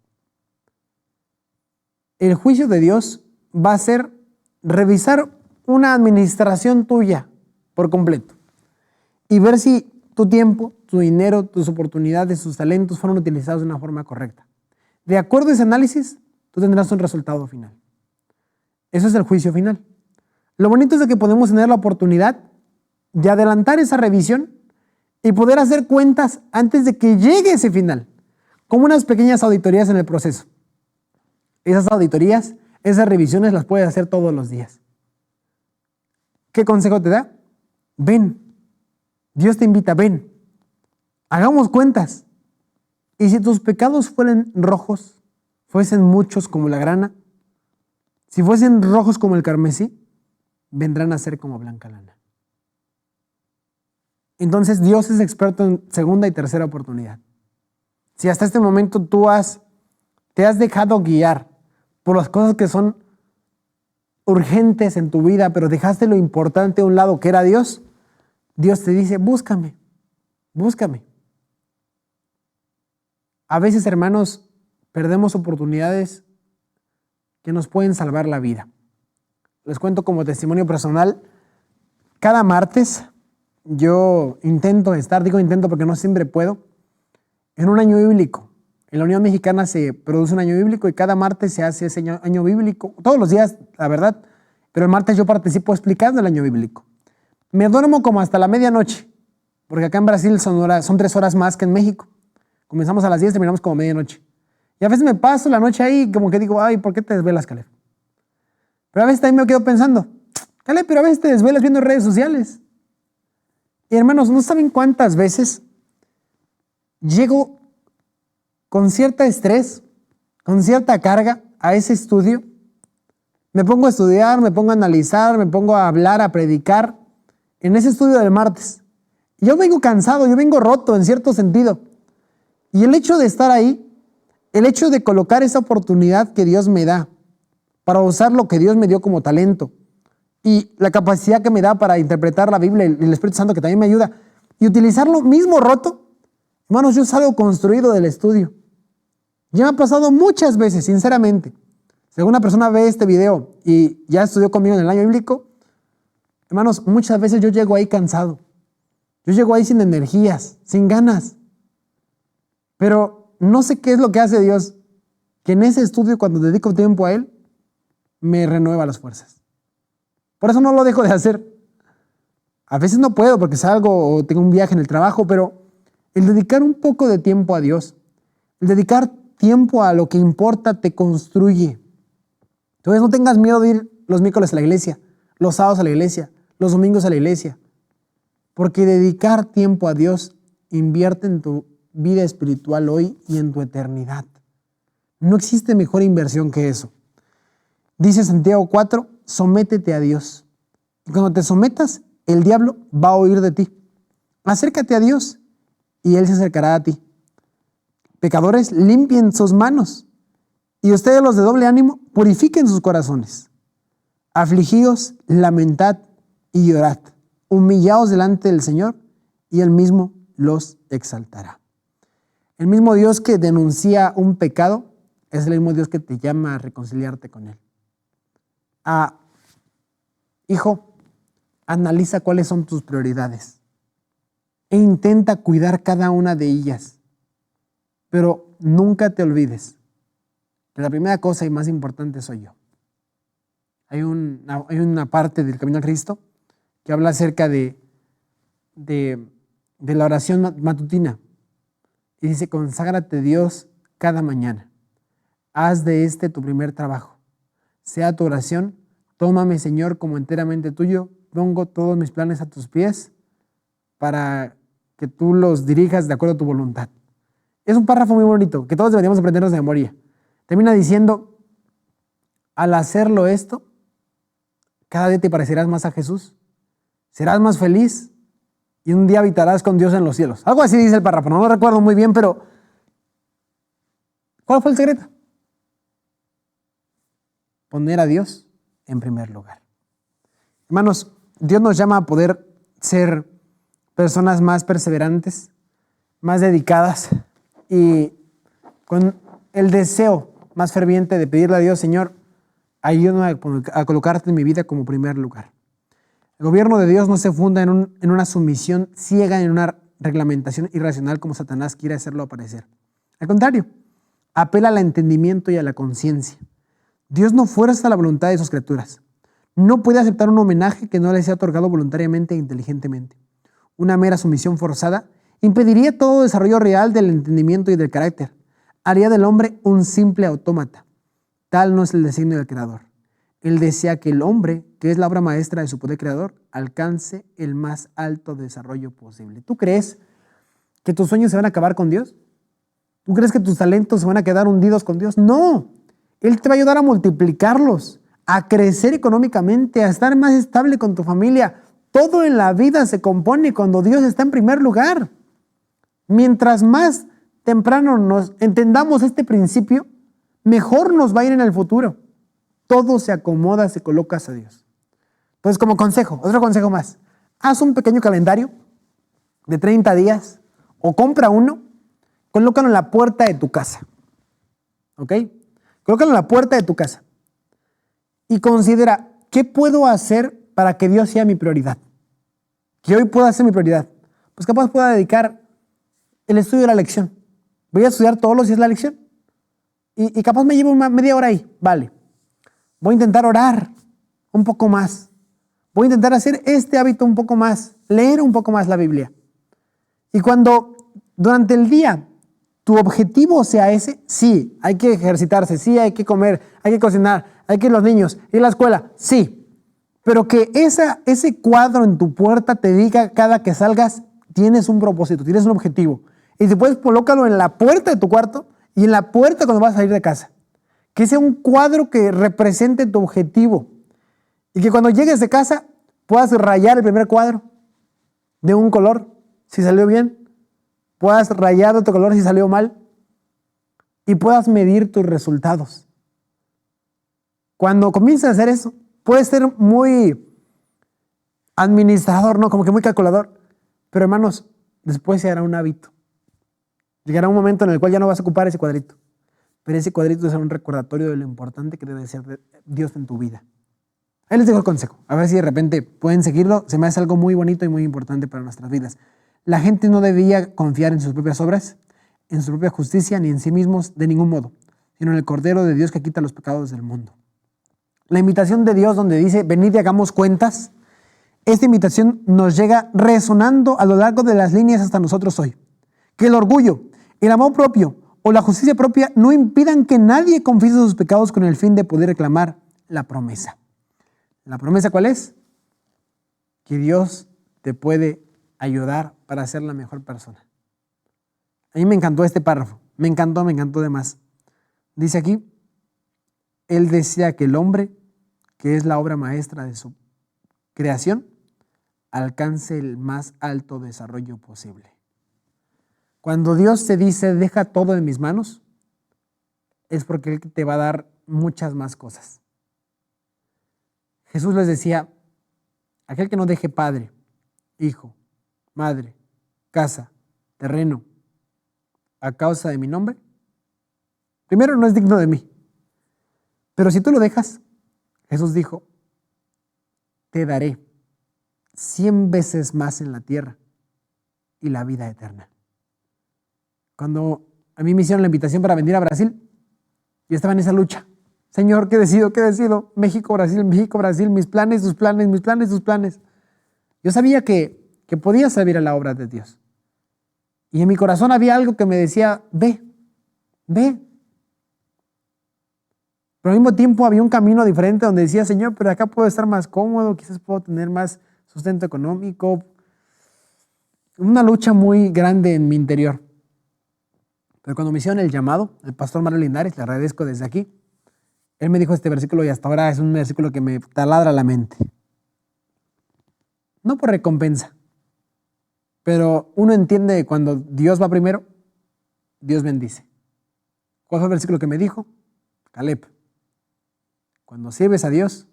Speaker 1: El juicio de Dios va a ser revisar una administración tuya por completo y ver si tu tiempo, tu dinero, tus oportunidades, tus talentos fueron utilizados de una forma correcta. De acuerdo a ese análisis, tú tendrás un resultado final. Eso es el juicio final. Lo bonito es de que podemos tener la oportunidad de adelantar esa revisión y poder hacer cuentas antes de que llegue ese final, como unas pequeñas auditorías en el proceso. Esas auditorías, esas revisiones las puedes hacer todos los días. ¿Qué consejo te da? Ven. Dios te invita, ven. Hagamos cuentas. Y si tus pecados fueran rojos, fuesen muchos como la grana, si fuesen rojos como el carmesí, vendrán a ser como blanca lana. Entonces Dios es experto en segunda y tercera oportunidad. Si hasta este momento te has dejado guiar por las cosas que son urgentes en tu vida, pero dejaste lo importante a un lado que era Dios, Dios te dice, búscame, búscame. A veces, hermanos, perdemos oportunidades que nos pueden salvar la vida. Les cuento como testimonio personal, cada martes yo intento porque no siempre puedo, en un año bíblico. En la Unión Mexicana se produce un año bíblico y cada martes se hace ese año bíblico, todos los días, la verdad, pero el martes yo participo explicando el año bíblico. Me duermo como hasta la medianoche, porque acá en Brasil son 3 horas más que en México. Comenzamos a las 10, terminamos como medianoche. Y a veces me paso la noche ahí como que digo, ay, ¿por qué te desvelas, Caleb? Pero a veces también me quedo pensando, Caleb, pero a veces te desvelas viendo redes sociales. Y hermanos, ¿no saben cuántas veces llego con cierta estrés, con cierta carga a ese estudio? Me pongo a estudiar, me pongo a analizar, me pongo a hablar, a predicar en ese estudio del martes. Y yo vengo cansado, yo vengo roto en cierto sentido. Y el hecho de estar ahí, el hecho de colocar esa oportunidad que Dios me da para usar lo que Dios me dio como talento y la capacidad que me da para interpretar la Biblia y el Espíritu Santo que también me ayuda y utilizarlo mismo roto, hermanos, yo salgo construido del estudio. Ya me ha pasado muchas veces, sinceramente. Si alguna persona ve este video y ya estudió conmigo en el año bíblico, hermanos, muchas veces yo llego ahí cansado. Yo llego ahí sin energías, sin ganas. Pero no sé qué es lo que hace Dios, que en ese estudio, cuando dedico tiempo a Él, me renueva las fuerzas. Por eso no lo dejo de hacer. A veces no puedo porque salgo o tengo un viaje en el trabajo, pero el dedicar un poco de tiempo a Dios, el dedicar tiempo a lo que importa, te construye. Entonces no tengas miedo de ir los miércoles a la iglesia, los sábados a la iglesia, los domingos a la iglesia. Porque dedicar tiempo a Dios invierte en tu vida espiritual hoy y en tu eternidad. No existe mejor inversión que eso. Dice Santiago 4, sométete a Dios. Y cuando te sometas, el diablo va a huir de ti. Acércate a Dios y Él se acercará a ti. Pecadores, limpien sus manos. Y ustedes, los de doble ánimo, purifiquen sus corazones. Afligíos, lamentad y llorad. Humillaos delante del Señor y Él mismo los exaltará. El mismo Dios que denuncia un pecado es el mismo Dios que te llama a reconciliarte con Él. Hijo, analiza cuáles son tus prioridades e intenta cuidar cada una de ellas. Pero nunca te olvides que la primera cosa y más importante soy yo. Hay una parte del Camino a Cristo que habla acerca de la oración matutina. Y dice, conságrate a Dios cada mañana. Haz de este tu primer trabajo. Sea tu oración, tómame, Señor, como enteramente tuyo. Pongo todos mis planes a tus pies para que tú los dirijas de acuerdo a tu voluntad. Es un párrafo muy bonito que todos deberíamos aprendernos de memoria. Termina diciendo, al hacerlo esto, cada día te parecerás más a Jesús, serás más feliz y un día habitarás con Dios en los cielos. Algo así dice el párrafo, no lo recuerdo muy bien, pero ¿cuál fue el secreto? Poner a Dios en primer lugar. Hermanos, Dios nos llama a poder ser personas más perseverantes, más dedicadas y con el deseo más ferviente de pedirle a Dios, Señor, ayúdame a colocarte en mi vida como primer lugar. El gobierno de Dios no se funda en una sumisión ciega, en una reglamentación irracional como Satanás quiere hacerlo aparecer. Al contrario, apela al entendimiento y a la conciencia. Dios no fuerza la voluntad de sus criaturas. No puede aceptar un homenaje que no le sea otorgado voluntariamente e inteligentemente. Una mera sumisión forzada impediría todo desarrollo real del entendimiento y del carácter. Haría del hombre un simple autómata. Tal no es el designio del Creador. Él desea que el hombre, que es la obra maestra de su poder creador, alcance el más alto desarrollo posible. ¿Tú crees que tus sueños se van a acabar con Dios? ¿Tú crees que tus talentos se van a quedar hundidos con Dios? No. Él te va a ayudar a multiplicarlos, a crecer económicamente, a estar más estable con tu familia. Todo en la vida se compone cuando Dios está en primer lugar. Mientras más temprano nos entendamos este principio, mejor nos va a ir en el futuro. Todo se acomoda, se coloca a Dios. Entonces, como consejo, otro consejo más. Haz un pequeño calendario de 30 días o compra uno, colócalo en la puerta de tu casa. ¿Ok? Colócalo en la puerta de tu casa. Y considera, ¿qué puedo hacer para que Dios sea mi prioridad? Que hoy pueda ser mi prioridad. Pues capaz pueda dedicar el estudio de la lección. Voy a estudiar todos los días la lección. Y capaz me llevo una media hora ahí. Vale. Voy a intentar orar un poco más. voy a intentar hacer este hábito un poco más, leer un poco más la Biblia. Y cuando durante el día tu objetivo sea ese, sí, hay que ejercitarse, sí, hay que comer, hay que cocinar, hay que ir los niños, ir a la escuela, sí. Pero que ese cuadro en tu puerta te diga cada que salgas, tienes un propósito, tienes un objetivo. Y después colócalo en la puerta de tu cuarto y en la puerta cuando vas a salir de casa. Que sea un cuadro que represente tu objetivo. Y que cuando llegues de casa puedas rayar el primer cuadro de un color, si salió bien. Puedas rayar de otro color si salió mal. Y puedas medir tus resultados. Cuando comiences a hacer eso, puedes ser muy administrador, ¿no? Como que muy calculador. Pero hermanos, después se hará un hábito. Llegará un momento en el cual ya no vas a ocupar ese cuadrito. Pero ese cuadrito será un recordatorio de lo importante que debe ser Dios en tu vida. Ahí les dejo el consejo. A ver si de repente pueden seguirlo. Se me hace algo muy bonito y muy importante para nuestras vidas. La gente no debía confiar en sus propias obras, en su propia justicia, ni en sí mismos de ningún modo, sino en el Cordero de Dios que quita los pecados del mundo. La invitación de Dios donde dice, venid y hagamos cuentas, esta invitación nos llega resonando a lo largo de las líneas hasta nosotros hoy. Que el orgullo, el amor propio o la justicia propia no impidan que nadie confiese sus pecados con el fin de poder reclamar la promesa. ¿La promesa cuál es? Que Dios te puede ayudar para ser la mejor persona. A mí me encantó este párrafo. Me encantó de más. Dice aquí, Él desea que el hombre, que es la obra maestra de su creación, alcance el más alto desarrollo posible. Cuando Dios te dice, deja todo en mis manos, es porque Él te va a dar muchas más cosas. Jesús les decía, aquel que no deje padre, hijo, madre, casa, terreno, a causa de mi nombre, primero no es digno de mí. Pero si tú lo dejas, Jesús dijo, te daré 100 veces más en la tierra y la vida eterna. Cuando a mí me hicieron la invitación para venir a Brasil, yo estaba en esa lucha. Señor, ¿qué decido? ¿Qué decido? México, Brasil, mis planes, tus planes, mis planes, tus planes. Yo sabía que podía servir a la obra de Dios. Y en mi corazón había algo que me decía, ve. Pero al mismo tiempo había un camino diferente donde decía, Señor, pero acá puedo estar más cómodo, quizás puedo tener más sustento económico. Una lucha muy grande en mi interior. Pero cuando me hicieron el llamado, el pastor Mario Linares, le agradezco desde aquí, él me dijo este versículo y hasta ahora es un versículo que me taladra la mente. No por recompensa, pero uno entiende que cuando Dios va primero, Dios bendice. ¿Cuál fue el versículo que me dijo? Caleb, cuando sirves a Dios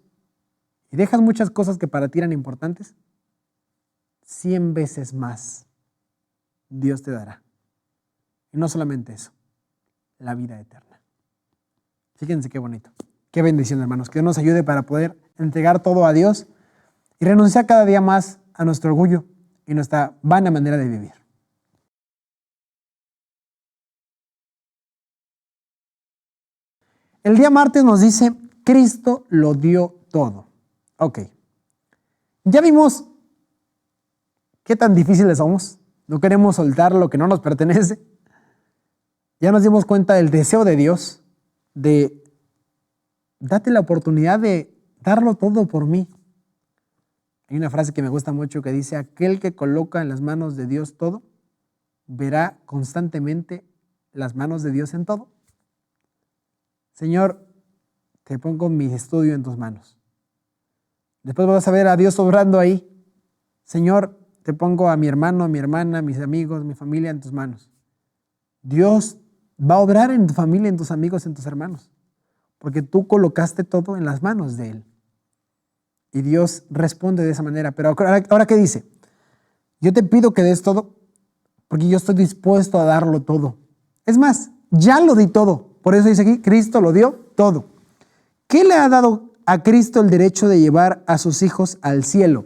Speaker 1: y dejas muchas cosas que para ti eran importantes, 100 veces más Dios te dará. Y no solamente eso, la vida eterna. Fíjense qué bonito, qué bendición, hermanos. Que Dios nos ayude para poder entregar todo a Dios y renunciar cada día más a nuestro orgullo y nuestra vana manera de vivir. El día martes nos dice, Cristo lo dio todo. Ok. Ya vimos qué tan difíciles somos. No queremos soltar lo que no nos pertenece. Ya nos dimos cuenta del deseo de Dios de date la oportunidad de darlo todo por mí. Hay una frase que me gusta mucho que dice, aquel que coloca en las manos de Dios todo, verá constantemente las manos de Dios en todo. Señor, te pongo mi estudio en tus manos. Después vas a ver a Dios obrando ahí. Señor, te pongo a mi hermano, a mi hermana, mis amigos, mi familia en tus manos. Dios va a obrar en tu familia, en tus amigos, en tus hermanos, porque tú colocaste todo en las manos de Él. Y Dios responde de esa manera. Pero ahora ¿qué dice? Yo te pido que des todo, porque yo estoy dispuesto a darlo todo. Es más, ya lo di todo. Por eso dice aquí, Cristo lo dio todo. ¿Qué le ha dado a Cristo el derecho de llevar a sus hijos al cielo?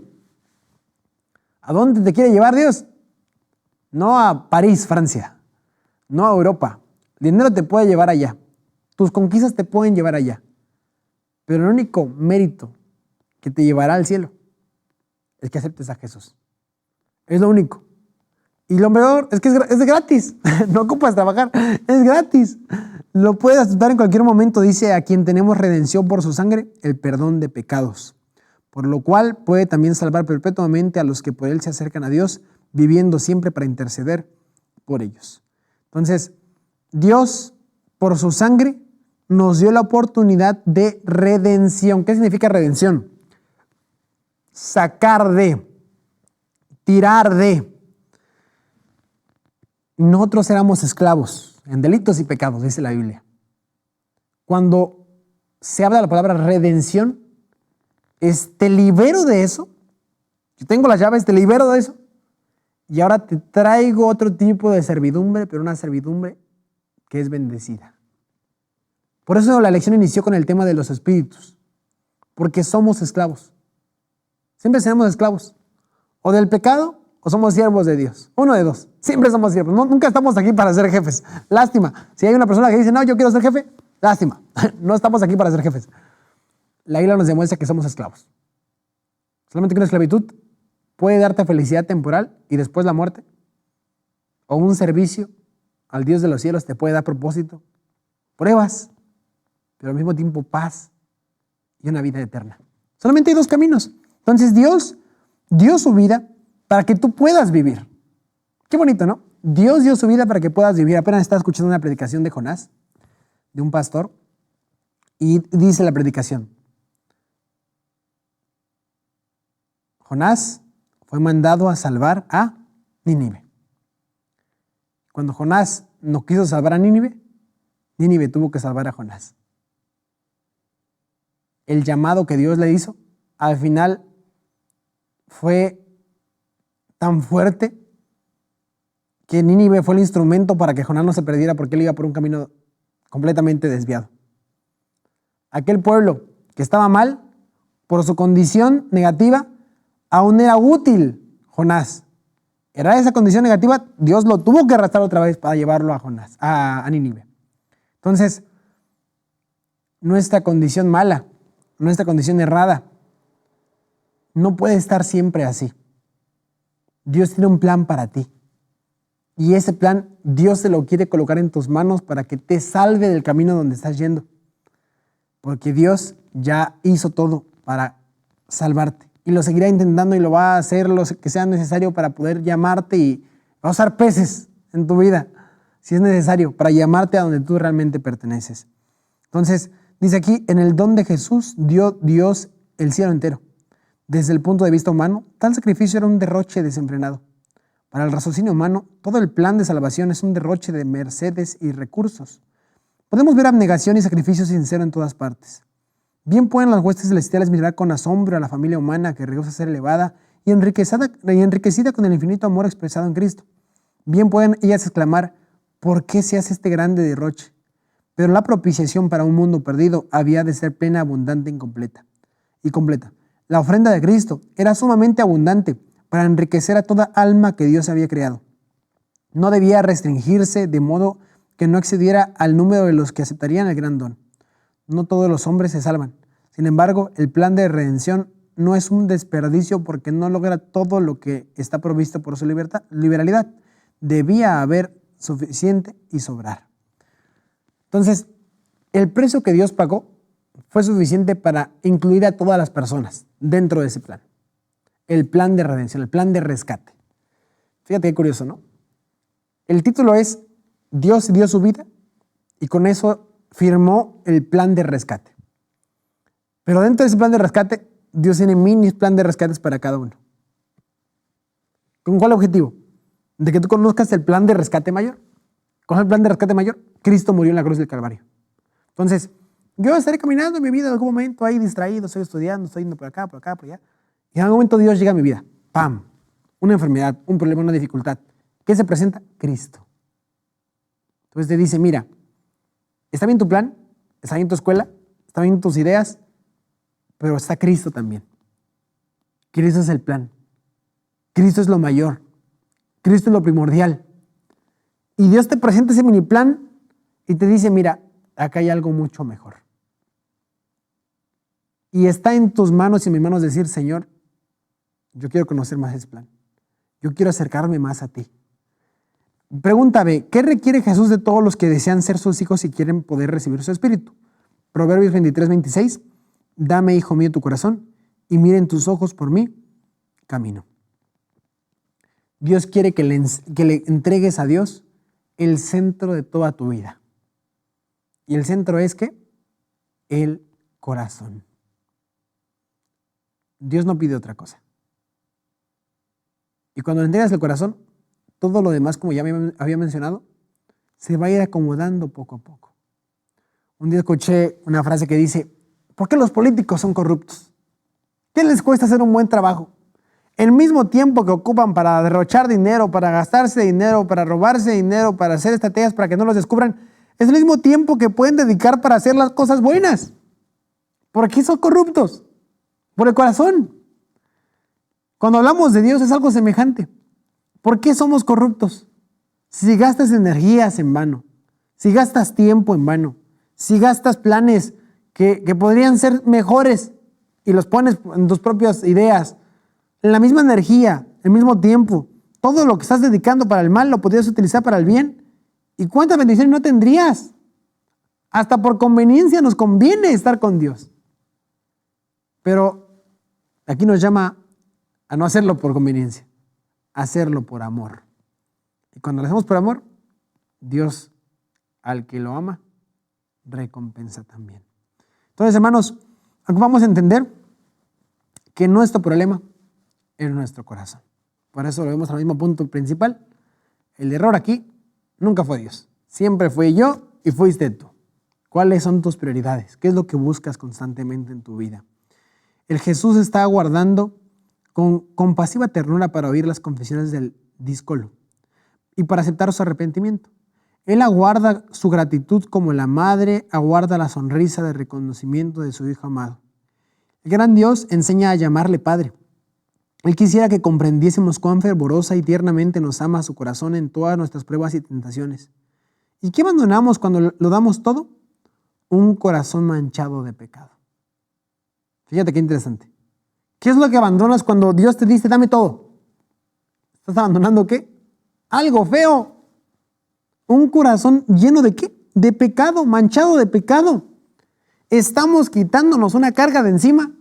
Speaker 1: ¿A dónde te quiere llevar Dios? No a París, Francia. No a Europa. El dinero te puede llevar allá. Tus conquistas te pueden llevar allá. Pero el único mérito que te llevará al cielo es que aceptes a Jesús. Es lo único. Y lo mejor es que es gratis. No ocupas trabajar, es gratis. Lo puedes aceptar en cualquier momento. Dice: a quien tenemos redención por su sangre, el perdón de pecados, por lo cual puede también salvar perpetuamente a los que por él se acercan a Dios, viviendo siempre para interceder por ellos. Entonces, Dios, por su sangre, nos dio la oportunidad de redención. ¿Qué significa redención? Sacar de, tirar de. Nosotros éramos esclavos en delitos y pecados, dice la Biblia. Cuando se habla de la palabra redención, te libero de eso. Yo tengo las llaves, te libero de eso. Y ahora te traigo otro tipo de servidumbre, pero una servidumbre que es bendecida. Por eso la lección inició con el tema de los espíritus, porque somos esclavos. Siempre seremos esclavos, o del pecado o somos siervos de Dios. Uno de dos, siempre somos siervos. Nunca estamos aquí para ser jefes. Lástima, si hay una persona que dice: no, yo quiero ser jefe, lástima, no estamos aquí para ser jefes. La Biblia nos demuestra que somos esclavos. Solamente que una esclavitud puede darte felicidad temporal y después la muerte, o un servicio al Dios de los cielos te puede dar propósito, pruebas, pero al mismo tiempo paz y una vida eterna. Solamente hay dos caminos. Entonces Dios dio su vida para que tú puedas vivir. Qué bonito, ¿no? Dios dio su vida para que puedas vivir. Apenas estaba escuchando una predicación de Jonás, de un pastor, y dice la predicación: Jonás fue mandado a salvar a Nínive. Cuando Jonás no quiso salvar a Nínive, Nínive tuvo que salvar a Jonás. El llamado que Dios le hizo, al final, fue tan fuerte que Nínive fue el instrumento para que Jonás no se perdiera, porque él iba por un camino completamente desviado. Aquel pueblo que estaba mal, por su condición negativa, aún era útil Jonás. Era esa condición negativa, Dios lo tuvo que arrastrar otra vez para llevarlo a Jonás, a Nínive. Entonces, nuestra condición mala, nuestra condición errada, no puede estar siempre así. Dios tiene un plan para ti. Y ese plan, Dios te lo quiere colocar en tus manos para que te salve del camino donde estás yendo. Porque Dios ya hizo todo para salvarte. Y lo seguirá intentando y lo va a hacer lo que sea necesario para poder llamarte, y va a usar peces en tu vida, si es necesario, para llamarte a donde tú realmente perteneces. Entonces, dice aquí: en el don de Jesús dio Dios el cielo entero. Desde el punto de vista humano, tal sacrificio era un derroche desenfrenado. Para el raciocinio humano, todo el plan de salvación es un derroche de mercedes y recursos. Podemos ver abnegación y sacrificio sincero en todas partes. Bien pueden las huestes celestiales mirar con asombro a la familia humana que rehúsa ser elevada y enriquecida con el infinito amor expresado en Cristo. Bien pueden ellas exclamar: ¿por qué se hace este grande derroche? Pero la propiciación para un mundo perdido había de ser plena, abundante y completa. La ofrenda de Cristo era sumamente abundante para enriquecer a toda alma que Dios había creado. No debía restringirse de modo que no excediera al número de los que aceptarían el gran don. No todos los hombres se salvan. Sin embargo, el plan de redención no es un desperdicio porque no logra todo lo que está provisto por su liberalidad. Debía haber suficiente y sobrar. Entonces, el precio que Dios pagó fue suficiente para incluir a todas las personas dentro de ese plan. El plan de redención, el plan de rescate. Fíjate qué curioso, ¿no? El título es: Dios dio su vida, y con eso firmó el plan de rescate. Pero dentro de ese plan de rescate, Dios tiene mini plan de rescates para cada uno. ¿Con cuál objetivo? De que tú conozcas el plan de rescate mayor. ¿Cuál es el plan de rescate mayor? Cristo murió en la cruz del Calvario. Entonces, yo estaré caminando en mi vida en algún momento ahí distraído, estoy estudiando, estoy yendo por acá, por allá. Y en algún momento Dios llega a mi vida. ¡Pam! Una enfermedad, un problema, una dificultad. ¿Qué se presenta? Cristo. Entonces te dice: mira, está bien tu plan, está bien tu escuela, está bien tus ideas, pero está Cristo también. Cristo es el plan. Cristo es lo mayor. Cristo es lo primordial. Y Dios te presenta ese mini plan y te dice: mira, acá hay algo mucho mejor. Y está en tus manos y en mis manos decir: Señor, Yo quiero conocer más ese plan. Yo quiero acercarme más a ti. Pregúntame, ¿qué requiere Jesús de todos los que desean ser sus hijos y quieren poder recibir su espíritu? Proverbios 23:26. Dame, hijo mío, tu corazón y miren tus ojos por mí camino. Dios quiere que le entregues a Dios el centro de toda tu vida. Y el centro es ¿qué? El corazón. Dios no pide otra cosa. Y cuando le entregas el corazón, todo lo demás, como ya me había mencionado, se va a ir acomodando poco a poco. Un día escuché una frase que dice, ¿por qué los políticos son corruptos? ¿Qué les cuesta hacer un buen trabajo? El mismo tiempo que ocupan para derrochar dinero, para gastarse dinero, para robarse dinero, para hacer estrategias para que no los descubran, es el mismo tiempo que pueden dedicar para hacer las cosas buenas. ¿Por qué son corruptos? Por el corazón. Cuando hablamos de Dios es algo semejante. ¿Por qué somos corruptos? Si gastas energías en vano, si gastas tiempo en vano, si gastas planes que podrían ser mejores y los pones en tus propias ideas, la misma energía, el mismo tiempo, todo lo que estás dedicando para el mal lo podrías utilizar para el bien. ¿Y cuántas bendiciones no tendrías? Hasta por conveniencia nos conviene estar con Dios. Pero aquí nos llama a no hacerlo por conveniencia, a hacerlo por amor. Y cuando lo hacemos por amor, Dios al que lo ama, recompensa también. Entonces, hermanos, aquí vamos a entender que nuestro problema es nuestro corazón. Por eso lo vemos al mismo punto principal. El error aquí nunca fue Dios. Siempre fui yo y fuiste tú. ¿Cuáles son tus prioridades? ¿Qué es lo que buscas constantemente en tu vida? El Jesús está aguardando con compasiva ternura para oír las confesiones del díscolo y para aceptar su arrepentimiento. Él aguarda su gratitud como la madre aguarda la sonrisa de reconocimiento de su hijo amado. El gran Dios enseña a llamarle Padre. Él quisiera que comprendiésemos cuán fervorosa y tiernamente nos ama su corazón en todas nuestras pruebas y tentaciones. ¿Y qué abandonamos cuando lo damos todo? Un corazón manchado de pecado. Fíjate qué interesante. ¿Qué es lo que abandonas cuando Dios te dice, dame todo? ¿Estás abandonando qué? Algo feo. Un corazón lleno de ¿qué? De pecado, manchado de pecado. Estamos quitándonos una carga de encima,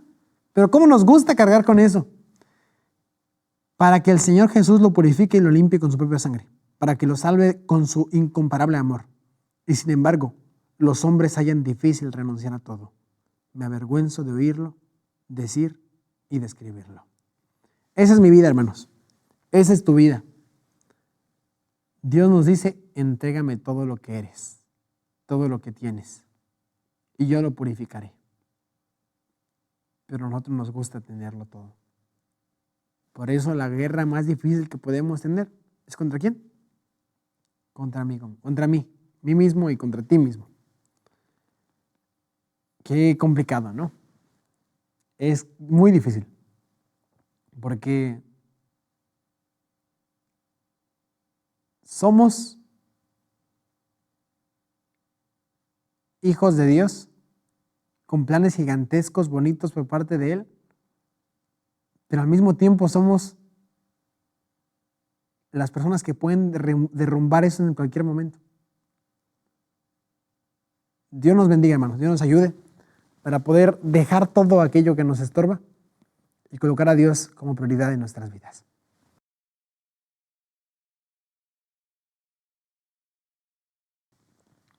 Speaker 1: pero ¿cómo nos gusta cargar con eso? Para que el Señor Jesús lo purifique y lo limpie con su propia sangre, para que lo salve con su incomparable amor. Y sin embargo, los hombres hallan difícil renunciar a todo. Me avergüenzo de oírlo, decir y describirlo. Esa es mi vida, hermanos. Esa es tu vida. Dios nos dice, entrégame todo lo que eres, todo lo que tienes, y yo lo purificaré. Pero a nosotros nos gusta tenerlo todo. Por eso la guerra más difícil que podemos tener es ¿contra quién? Contra mí mismo y contra ti mismo. Qué complicado, ¿no? Es muy difícil, porque somos hijos de Dios con planes gigantescos, bonitos por parte de Él, pero al mismo tiempo somos las personas que pueden derrumbar eso en cualquier momento. Dios nos bendiga, hermanos. Dios nos ayude para poder dejar todo aquello que nos estorba y colocar a Dios como prioridad en nuestras vidas.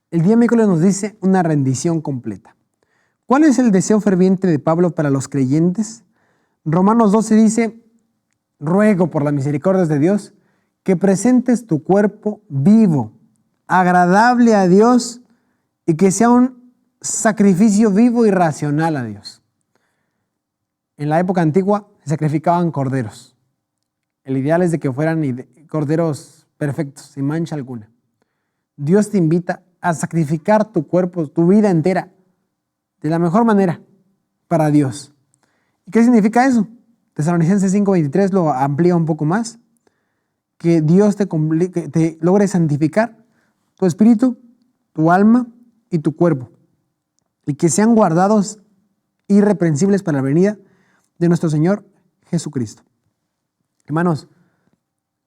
Speaker 1: El día miércoles nos dice una rendición completa. ¿Cuál es el deseo ferviente de Pablo para los creyentes? Romanos 12 dice, ruego por las misericordias de Dios que presentes tu cuerpo vivo, agradable a Dios y que sea un sacrificio vivo y racional a Dios. En la época antigua se sacrificaban corderos. El ideal es de que fueran corderos perfectos, sin mancha alguna. Dios te invita a sacrificar tu cuerpo, tu vida entera, de la mejor manera para Dios. ¿Y qué significa eso? Tesalonicenses 5:23 lo amplía un poco más. Que Dios te logre santificar tu espíritu, tu alma y tu cuerpo. Y que sean guardados irreprensibles para la venida de nuestro Señor Jesucristo. Hermanos,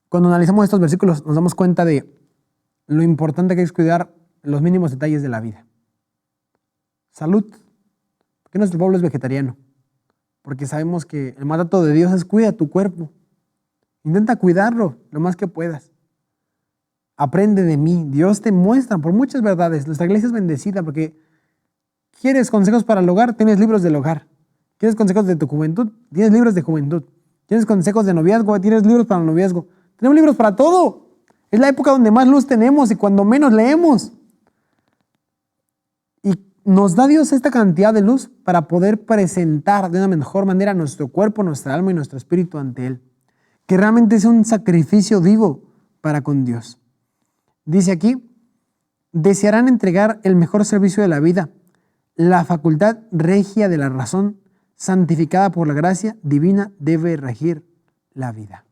Speaker 1: cuando analizamos estos versículos nos damos cuenta de lo importante que es cuidar los mínimos detalles de la vida. Salud. ¿Por qué nuestro pueblo es vegetariano? Porque sabemos que el mandato de Dios es cuida tu cuerpo. Intenta cuidarlo lo más que puedas. Aprende de mí. Dios te muestra por muchas verdades. Nuestra iglesia es bendecida porque ¿quieres consejos para el hogar? Tienes libros del hogar. ¿Quieres consejos de tu juventud? Tienes libros de juventud. ¿Quieres consejos de noviazgo? Tienes libros para el noviazgo. Tenemos libros para todo. Es la época donde más luz tenemos y cuando menos leemos. Y nos da Dios esta cantidad de luz para poder presentar de una mejor manera nuestro cuerpo, nuestra alma y nuestro espíritu ante Él. Que realmente es un sacrificio vivo para con Dios. Dice aquí, desearán entregar el mejor servicio de la vida, la facultad regia de la razón, santificada por la gracia divina, debe regir la vida.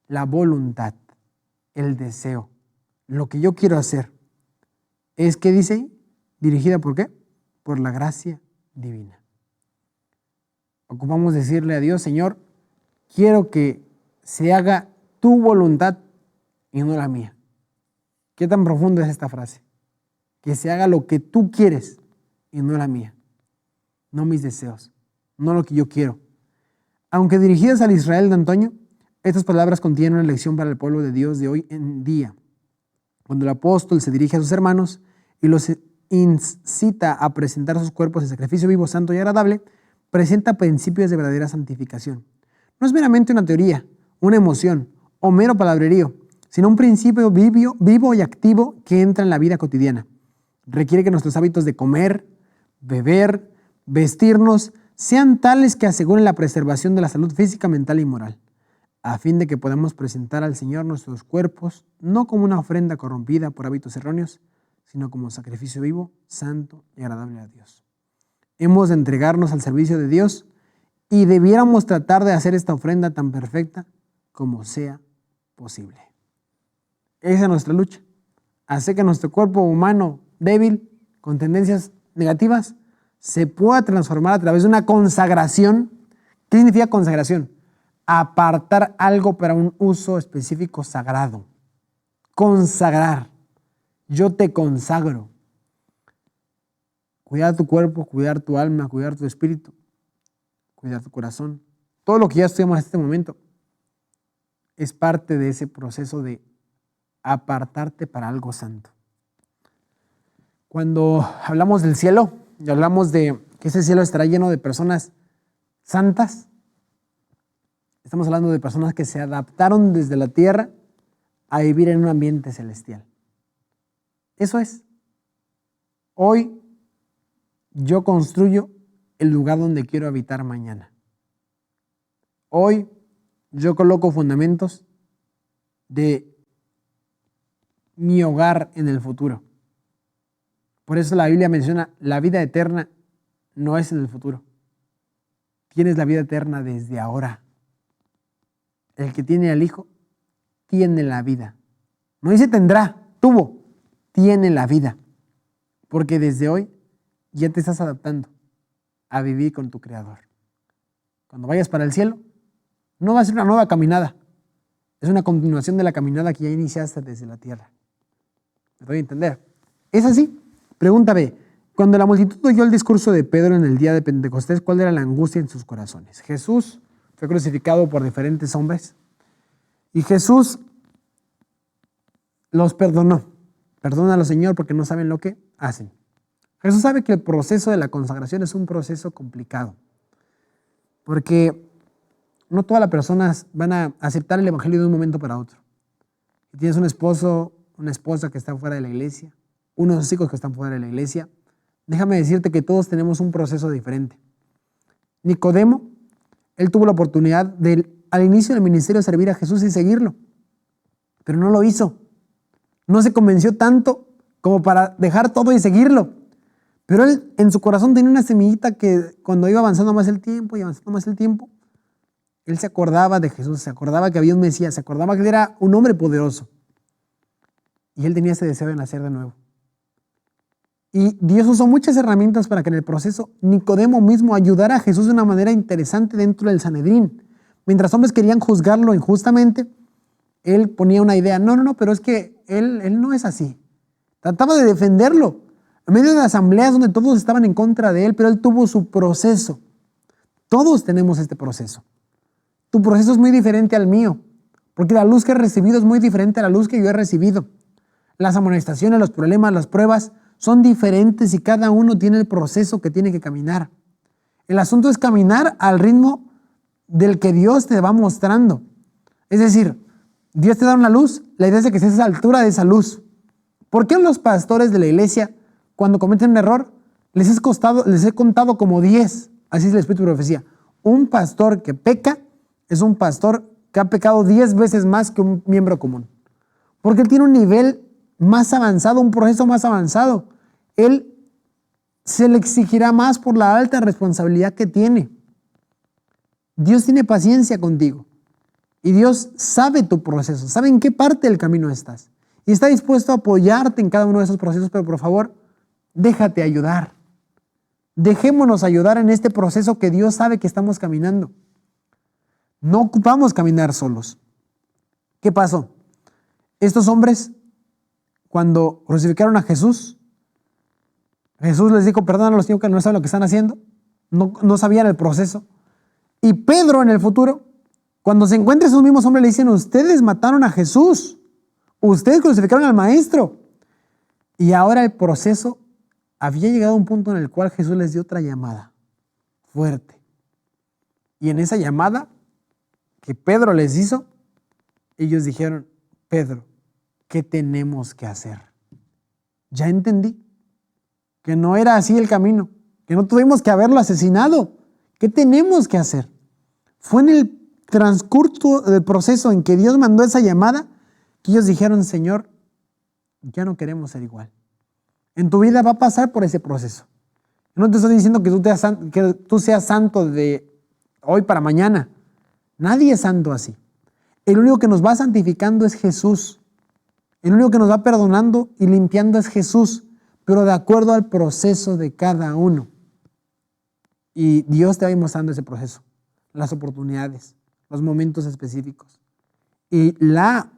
Speaker 1: La voluntad, el deseo, lo que yo quiero hacer, es que dice ahí, dirigida ¿por qué? Por la gracia divina. Ocupamos decirle a Dios, Señor, quiero que se haga tu voluntad y no la mía. ¿Qué tan profundo es esta frase? Que se haga lo que tú quieres y no la mía. No mis deseos, no lo que yo quiero. Aunque dirigidas al Israel de antaño, estas palabras contienen una lección para el pueblo de Dios de hoy en día. Cuando el apóstol se dirige a sus hermanos y los incita a presentar sus cuerpos en sacrificio vivo, santo y agradable, presenta principios de verdadera santificación. No es meramente una teoría, una emoción o mero palabrerío, sino un principio vivo y activo que entra en la vida cotidiana. Requiere que nuestros hábitos de comer, beber, vestirnos, sean tales que aseguren la preservación de la salud física, mental y moral, a fin de que podamos presentar al Señor nuestros cuerpos, no como una ofrenda corrompida por hábitos erróneos, sino como sacrificio vivo, santo y agradable a Dios. Hemos de entregarnos al servicio de Dios y debiéramos tratar de hacer esta ofrenda tan perfecta como sea posible. Esa es nuestra lucha. Hacer que nuestro cuerpo humano débil, con tendencias negativas, se pueda transformar a través de una consagración. ¿Qué significa consagración? Apartar algo para un uso específico sagrado. Consagrar. Yo te consagro. Cuidar tu cuerpo, cuidar tu alma, cuidar tu espíritu, cuidar tu corazón. Todo lo que ya estudiamos en este momento es parte de ese proceso de apartarte para algo santo. Cuando hablamos del cielo y hablamos de que ese cielo estará lleno de personas santas, estamos hablando de personas que se adaptaron desde la tierra a vivir en un ambiente celestial. Eso es. Hoy yo construyo el lugar donde quiero habitar mañana. Hoy yo coloco fundamentos de mi hogar en el futuro. Por eso la Biblia menciona la vida eterna no es en el futuro. Tienes la vida eterna desde ahora. El que tiene al Hijo tiene la vida. No dice tendrá, tuvo, tiene la vida. Porque desde hoy ya te estás adaptando a vivir con tu Creador. Cuando vayas para el cielo, no va a ser una nueva caminada. Es una continuación de la caminada que ya iniciaste desde la tierra. ¿Me doy a entender? ¿Es así? Pregúntame, cuando la multitud oyó el discurso de Pedro en el día de Pentecostés, ¿cuál era la angustia en sus corazones? Jesús fue crucificado por diferentes hombres y Jesús los perdonó. Perdónalo, Señor, porque no saben lo que hacen. Jesús sabe que el proceso de la consagración es un proceso complicado, porque no todas las personas van a aceptar el evangelio de un momento para otro. Si tienes un esposo, una esposa que está fuera de la iglesia, unos hijos que están fuera de la iglesia, déjame decirte que todos tenemos un proceso diferente. Nicodemo, él tuvo la oportunidad de, al inicio del ministerio, servir a Jesús y seguirlo, pero no lo hizo. No se convenció tanto como para dejar todo y seguirlo. Pero él en su corazón tenía una semillita que cuando iba avanzando más el tiempo y avanzando más el tiempo, él se acordaba de Jesús, se acordaba que había un Mesías, se acordaba que él era un hombre poderoso. Y él tenía ese deseo de nacer de nuevo. Y Dios usó muchas herramientas para que en el proceso Nicodemo mismo ayudara a Jesús de una manera interesante dentro del Sanedrín, Mientras hombres querían juzgarlo injustamente, él ponía una idea. No, pero es que él no es así. Trataba de defenderlo. En medio de asambleas donde todos estaban en contra de él, pero él tuvo su proceso. Todos tenemos este proceso. Tu proceso es muy diferente al mío, porque la luz que he recibido es muy diferente a la luz que yo he recibido. Las amonestaciones, los problemas, las pruebas son diferentes y cada uno tiene el proceso que tiene que caminar. El asunto es caminar al ritmo del que Dios te va mostrando. Es decir, Dios te da una luz, la idea es de que estés a la altura de esa luz. ¿Por qué los pastores de la iglesia, cuando cometen un error, les he contado como 10? Así es el espíritu de profecía. Un pastor que peca es un pastor que ha pecado 10 veces más que un miembro común. Porque él tiene un nivel más avanzado, un proceso más avanzado. Él se le exigirá más por la alta responsabilidad que tiene. Dios tiene paciencia contigo. Y Dios sabe tu proceso, sabe en qué parte del camino estás. Y está dispuesto a apoyarte en cada uno de esos procesos, pero por favor, déjate ayudar. Dejémonos ayudar en este proceso que Dios sabe que estamos caminando. No ocupamos caminar solos. ¿Qué pasó? Estos hombres, cuando crucificaron a Jesús, Jesús les dijo, perdónalos, que no saben lo que están haciendo. No sabían el proceso. Y Pedro en el futuro, cuando se encuentra esos mismos hombres, le dicen, ustedes mataron a Jesús. Ustedes crucificaron al maestro. Y ahora el proceso había llegado a un punto en el cual Jesús les dio otra llamada fuerte. Y en esa llamada que Pedro les hizo, ellos dijeron, Pedro, ¿qué tenemos que hacer? Ya entendí que no era así el camino, que no tuvimos que haberlo asesinado. ¿Qué tenemos que hacer? Fue en el transcurso del proceso en que Dios mandó esa llamada que ellos dijeron, Señor, ya no queremos ser igual. En tu vida va a pasar por ese proceso. No te estoy diciendo que tú seas santo de hoy para mañana. Nadie es santo así. El único que nos va santificando es Jesús. El único que nos va perdonando y limpiando es Jesús, pero de acuerdo al proceso de cada uno. Y Dios te va a ir mostrando ese proceso, las oportunidades, los momentos específicos. Y la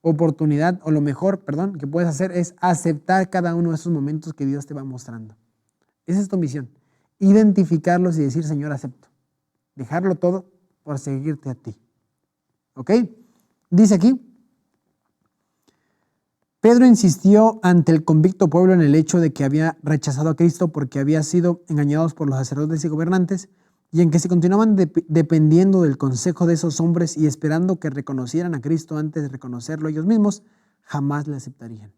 Speaker 1: oportunidad, o lo mejor, perdón, que puedes hacer es aceptar cada uno de esos momentos que Dios te va mostrando. Esa es tu misión. Identificarlos y decir, Señor, acepto. Dejarlo todo por seguirte a ti. ¿Ok? Dice aquí, Pedro insistió ante el convicto pueblo en el hecho de que había rechazado a Cristo porque había sido engañados por los sacerdotes y gobernantes, y en que si continuaban dependiendo del consejo de esos hombres y esperando que reconocieran a Cristo antes de reconocerlo ellos mismos, jamás le aceptarían.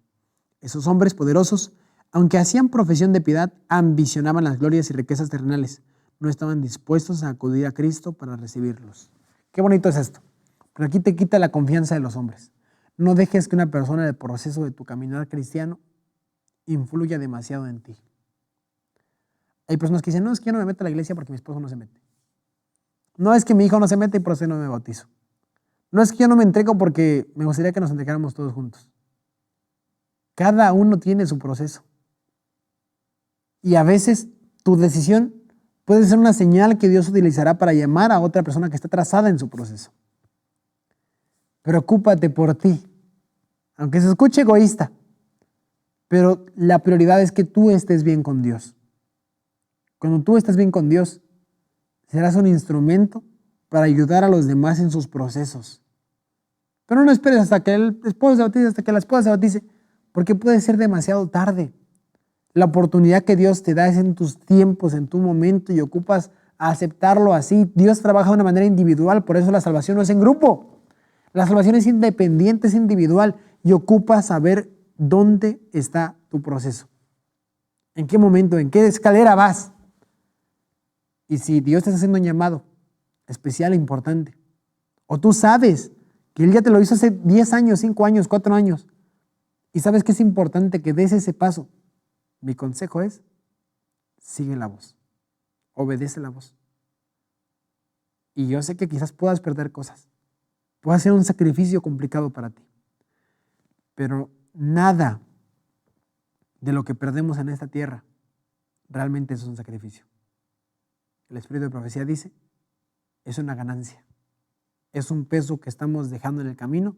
Speaker 1: Esos hombres poderosos, aunque hacían profesión de piedad, ambicionaban las glorias y riquezas terrenales. No estaban dispuestos a acudir a Cristo para recibirlos. Qué bonito es esto. Pero aquí te quita la confianza de los hombres. No dejes que una persona en el proceso de tu caminar cristiano influya demasiado en ti. Hay personas que dicen, no, es que yo no me meto a la iglesia porque mi esposo no se mete. No es que mi hijo no se mete y por eso no me bautizo. No es que yo no me entrego porque me gustaría que nos entregáramos todos juntos. Cada uno tiene su proceso. Y a veces tu decisión puede ser una señal que Dios utilizará para llamar a otra persona que está atrasada en su proceso. Preocúpate por ti, aunque se escuche egoísta, pero la prioridad es que tú estés bien con Dios. Cuando tú estés bien con Dios, serás un instrumento para ayudar a los demás en sus procesos. Pero no esperes hasta que el esposo se bautice, hasta que la esposa se bautice, porque puede ser demasiado tarde. La oportunidad que Dios te da es en tus tiempos, en tu momento, y ocupas aceptarlo así. Dios trabaja de una manera individual, por eso la salvación no es en grupo. La salvación es independiente, es individual, y ocupas saber dónde está tu proceso. ¿En qué momento, en qué escalera vas? Y si Dios te está haciendo un llamado especial e importante, o tú sabes que Él ya te lo hizo hace 10 años, 5 años, 4 años, y sabes que es importante que des ese paso, mi consejo es, sigue la voz, obedece la voz. Y yo sé que quizás puedas perder cosas, puede ser un sacrificio complicado para ti, pero nada de lo que perdemos en esta tierra realmente es un sacrificio. El espíritu de profecía dice, es una ganancia. es un peso que estamos dejando en el camino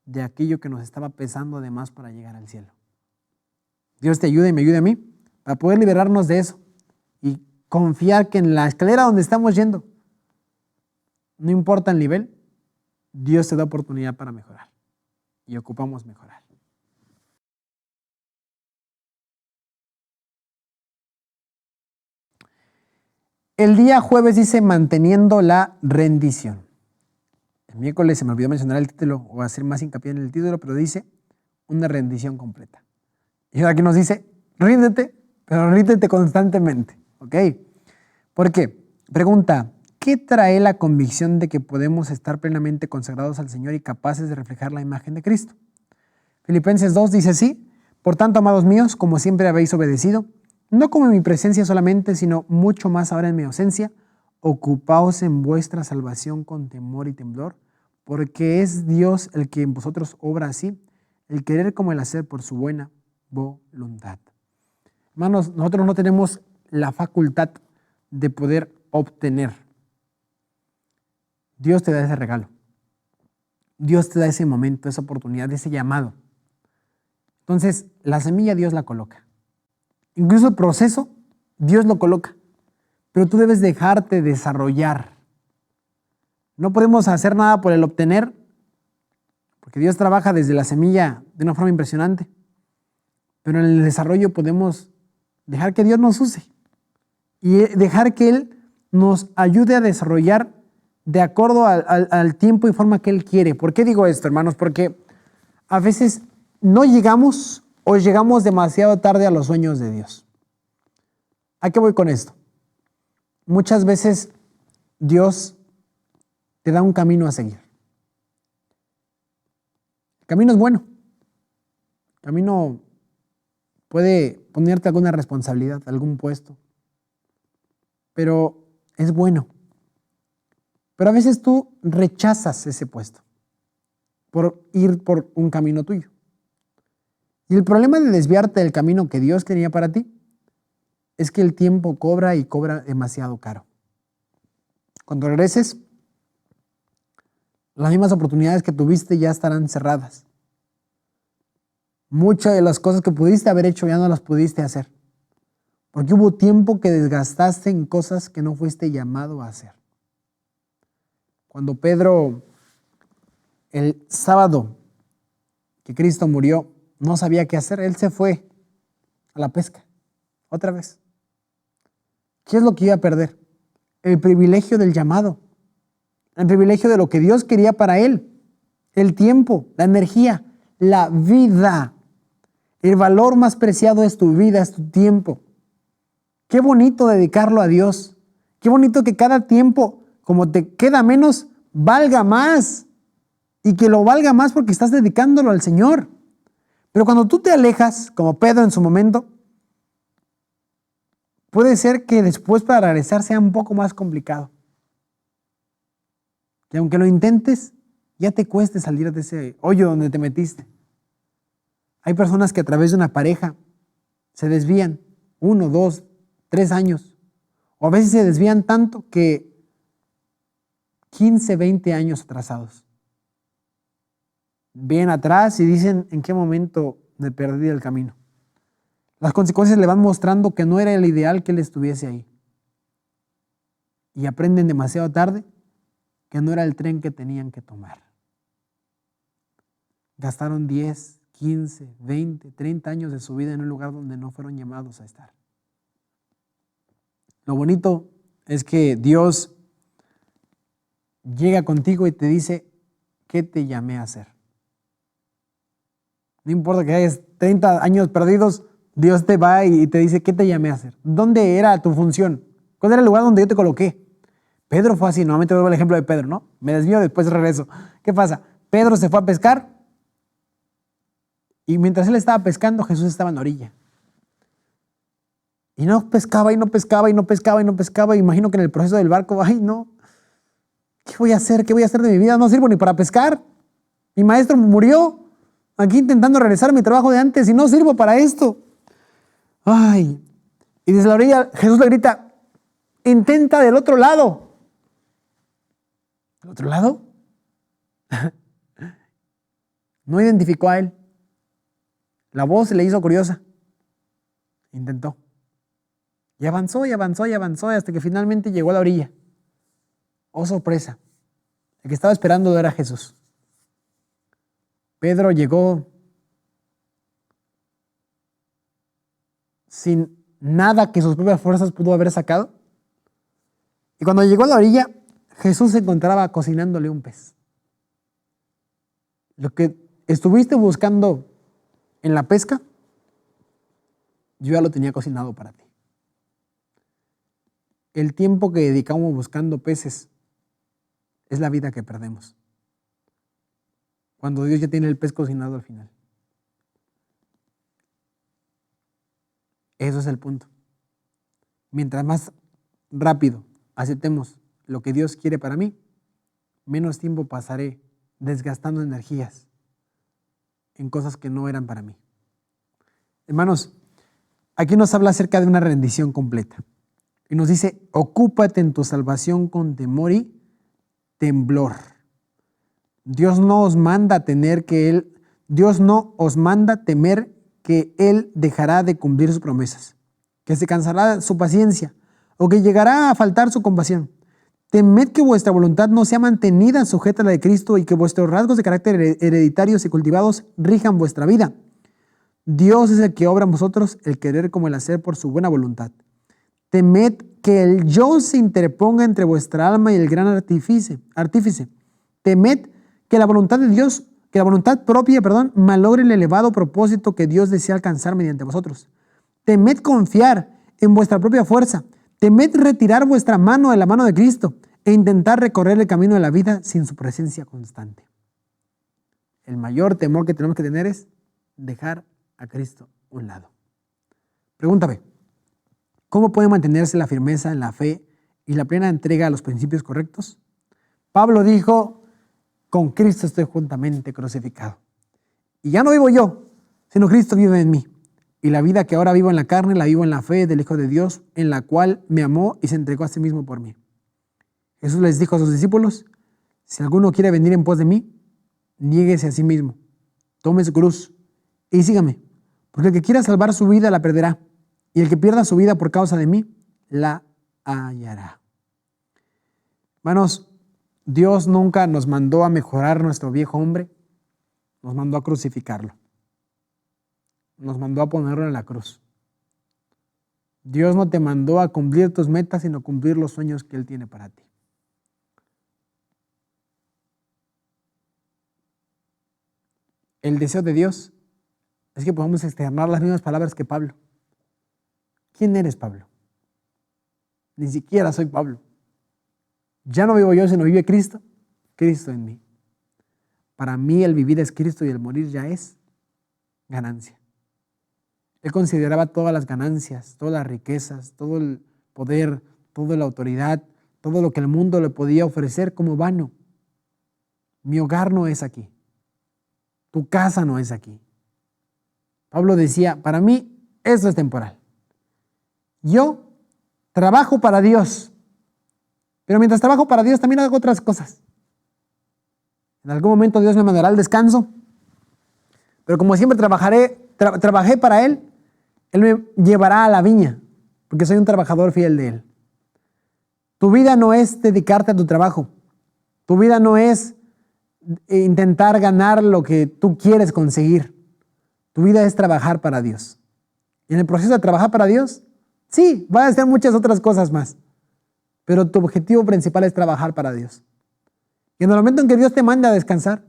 Speaker 1: de aquello que nos estaba pesando de más para llegar al cielo. Dios te ayude y me ayude a mí para poder liberarnos de eso y confiar que en la escalera donde estamos yendo, no importa el nivel, Dios te da oportunidad para mejorar y ocupamos mejorar. El día jueves dice manteniendo la rendición. El miércoles se me olvidó mencionar el título o hacer más hincapié en el título, pero dice una rendición completa. Y aquí nos dice, ríndete, pero ríndete constantemente. ¿Ok? ¿Por qué? Pregunta, ¿qué trae la convicción de que podemos estar plenamente consagrados al Señor y capaces de reflejar la imagen de Cristo? Filipenses 2 dice así, por tanto, amados míos, como siempre habéis obedecido, no como en mi presencia solamente, sino mucho más ahora en mi ausencia, ocupaos en vuestra salvación con temor y temblor, porque es Dios el que en vosotros obra así, el querer como el hacer por su buena voluntad. Hermanos, nosotros no tenemos la facultad de poder obtener. Dios te da ese regalo. Dios te da ese momento, esa oportunidad, ese llamado. Entonces, la semilla Dios la coloca. Incluso el proceso, Dios lo coloca. Pero tú debes dejarte desarrollar. No podemos hacer nada por el obtener, porque Dios trabaja desde la semilla de una forma impresionante. Pero en el desarrollo podemos dejar que Dios nos use y dejar que Él nos ayude a desarrollar de acuerdo al tiempo y forma que Él quiere. ¿Por qué digo esto, hermanos? Porque a veces no llegamos o llegamos demasiado tarde a los sueños de Dios. ¿A qué voy con esto? Muchas veces Dios te da un camino a seguir. El camino es bueno. El camino puede ponerte alguna responsabilidad, algún puesto, pero es bueno. Pero a veces tú rechazas ese puesto por ir por un camino tuyo. Y el problema de desviarte del camino que Dios tenía para ti es que el tiempo cobra y cobra demasiado caro. Cuando regreses, las mismas oportunidades que tuviste ya estarán cerradas. Muchas de las cosas que pudiste haber hecho ya no las pudiste hacer, porque hubo tiempo que desgastaste en cosas que no fuiste llamado a hacer. Cuando Pedro, el sábado que Cristo murió, no sabía qué hacer, él se fue a la pesca, otra vez. ¿Qué es lo que iba a perder? El privilegio del llamado, el privilegio de lo que Dios quería para él, el tiempo, la energía, la vida. El valor más preciado es tu vida, es tu tiempo. Qué bonito dedicarlo a Dios. Qué bonito que cada tiempo, como te queda menos, valga más. Y que lo valga más porque estás dedicándolo al Señor. Pero cuando tú te alejas, como Pedro en su momento, puede ser que después para regresar sea un poco más complicado. Que aunque lo intentes, ya te cueste salir de ese hoyo donde te metiste. Hay personas que a través de una pareja se desvían 1, 2, 3 años. O a veces se desvían tanto que 15, 20 años atrasados. Ven atrás y dicen en qué momento me perdí el camino. Las consecuencias le van mostrando que no era el ideal que él estuviese ahí. Y aprenden demasiado tarde que no era el tren que tenían que tomar. Gastaron 10, 15, 20, 30 años de su vida en un lugar donde no fueron llamados a estar. Lo bonito es que Dios llega contigo y te dice, ¿qué te llamé a hacer? No importa que hayas 30 años perdidos, Dios te va y te dice, ¿qué te llamé a hacer? ¿Dónde era tu función? ¿Cuál era el lugar donde yo te coloqué? Pedro fue así, nuevamente vuelvo al ejemplo de Pedro, ¿no? Me desvío, después regreso. ¿Qué pasa? Pedro se fue a pescar y mientras él estaba pescando, Jesús estaba en la orilla. Y no pescaba, y no pescaba, y no pescaba, y no pescaba. Imagino que en el proceso del barco, ay no, ¿qué voy a hacer? ¿Qué voy a hacer de mi vida? No sirvo ni para pescar. Mi maestro murió aquí intentando regresar a mi trabajo de antes y no sirvo para esto. Ay, y desde la orilla Jesús le grita, intenta del otro lado. Al otro lado, no identificó a él. La voz se le hizo curiosa. Intentó. Y avanzó y avanzó y avanzó hasta que finalmente llegó a la orilla. Oh, sorpresa. El que estaba esperando era Jesús. Pedro llegó sin nada que sus propias fuerzas pudo haber sacado. Y cuando llegó a la orilla, Jesús se encontraba cocinándole un pez. Lo que estuviste buscando en la pesca, yo ya lo tenía cocinado para ti. El tiempo que dedicamos buscando peces es la vida que perdemos. Cuando Dios ya tiene el pez cocinado al final. Eso es el punto. Mientras más rápido aceptemos lo que Dios quiere para mí, menos tiempo pasaré desgastando energías en cosas que no eran para mí. Hermanos, aquí nos habla acerca de una rendición completa. Y nos dice, ocúpate en tu salvación con temor y temblor. Dios no os manda temer que Él dejará de cumplir sus promesas, que se cansará su paciencia o que llegará a faltar su compasión. Temed que vuestra voluntad no sea mantenida sujeta a la de Cristo y que vuestros rasgos de carácter hereditarios y cultivados rijan vuestra vida. Dios es el que obra en vosotros el querer como el hacer por su buena voluntad. Temed que el yo se interponga entre vuestra alma y el gran artífice. Temed que la voluntad de Dios, que la voluntad propia, malogre el elevado propósito que Dios desea alcanzar mediante vosotros. Temed confiar en vuestra propia fuerza. Temed retirar vuestra mano de la mano de Cristo e intentar recorrer el camino de la vida sin su presencia constante. El mayor temor que tenemos que tener es dejar a Cristo a un lado. Pregúntame, ¿cómo puede mantenerse la firmeza en la fe y la plena entrega a los principios correctos? Pablo dijo, con Cristo estoy juntamente crucificado. Y ya no vivo yo, sino Cristo vive en mí. Y la vida que ahora vivo en la carne, la vivo en la fe del Hijo de Dios, en la cual me amó y se entregó a sí mismo por mí. Jesús les dijo a sus discípulos, si alguno quiere venir en pos de mí, niéguese a sí mismo, tome su cruz y sígame. Porque el que quiera salvar su vida la perderá, y el que pierda su vida por causa de mí, la hallará. Hermanos, Dios nunca nos mandó a mejorar nuestro viejo hombre, nos mandó a crucificarlo. Nos mandó a ponerlo en la cruz. Dios no te mandó a cumplir tus metas, sino a cumplir los sueños que Él tiene para ti. El deseo de Dios es que podamos externar las mismas palabras que Pablo. ¿Quién eres, Pablo? Ni siquiera soy Pablo. Ya no vivo yo, sino vive Cristo, Cristo en mí. Para mí el vivir es Cristo y el morir ya es ganancia. Él consideraba todas las ganancias, todas las riquezas, todo el poder, toda la autoridad, todo lo que el mundo le podía ofrecer como vano. Mi hogar no es aquí. Tu casa no es aquí. Pablo decía, para mí eso es temporal. Yo trabajo para Dios, pero mientras trabajo para Dios también hago otras cosas. En algún momento Dios me mandará al descanso, pero como siempre trabajé para Él, Él me llevará a la viña, porque soy un trabajador fiel de Él. Tu vida no es dedicarte a tu trabajo. Tu vida no es intentar ganar lo que tú quieres conseguir. Tu vida es trabajar para Dios. Y en el proceso de trabajar para Dios, sí, van a hacer muchas otras cosas más, pero tu objetivo principal es trabajar para Dios. Y en el momento en que Dios te manda a descansar,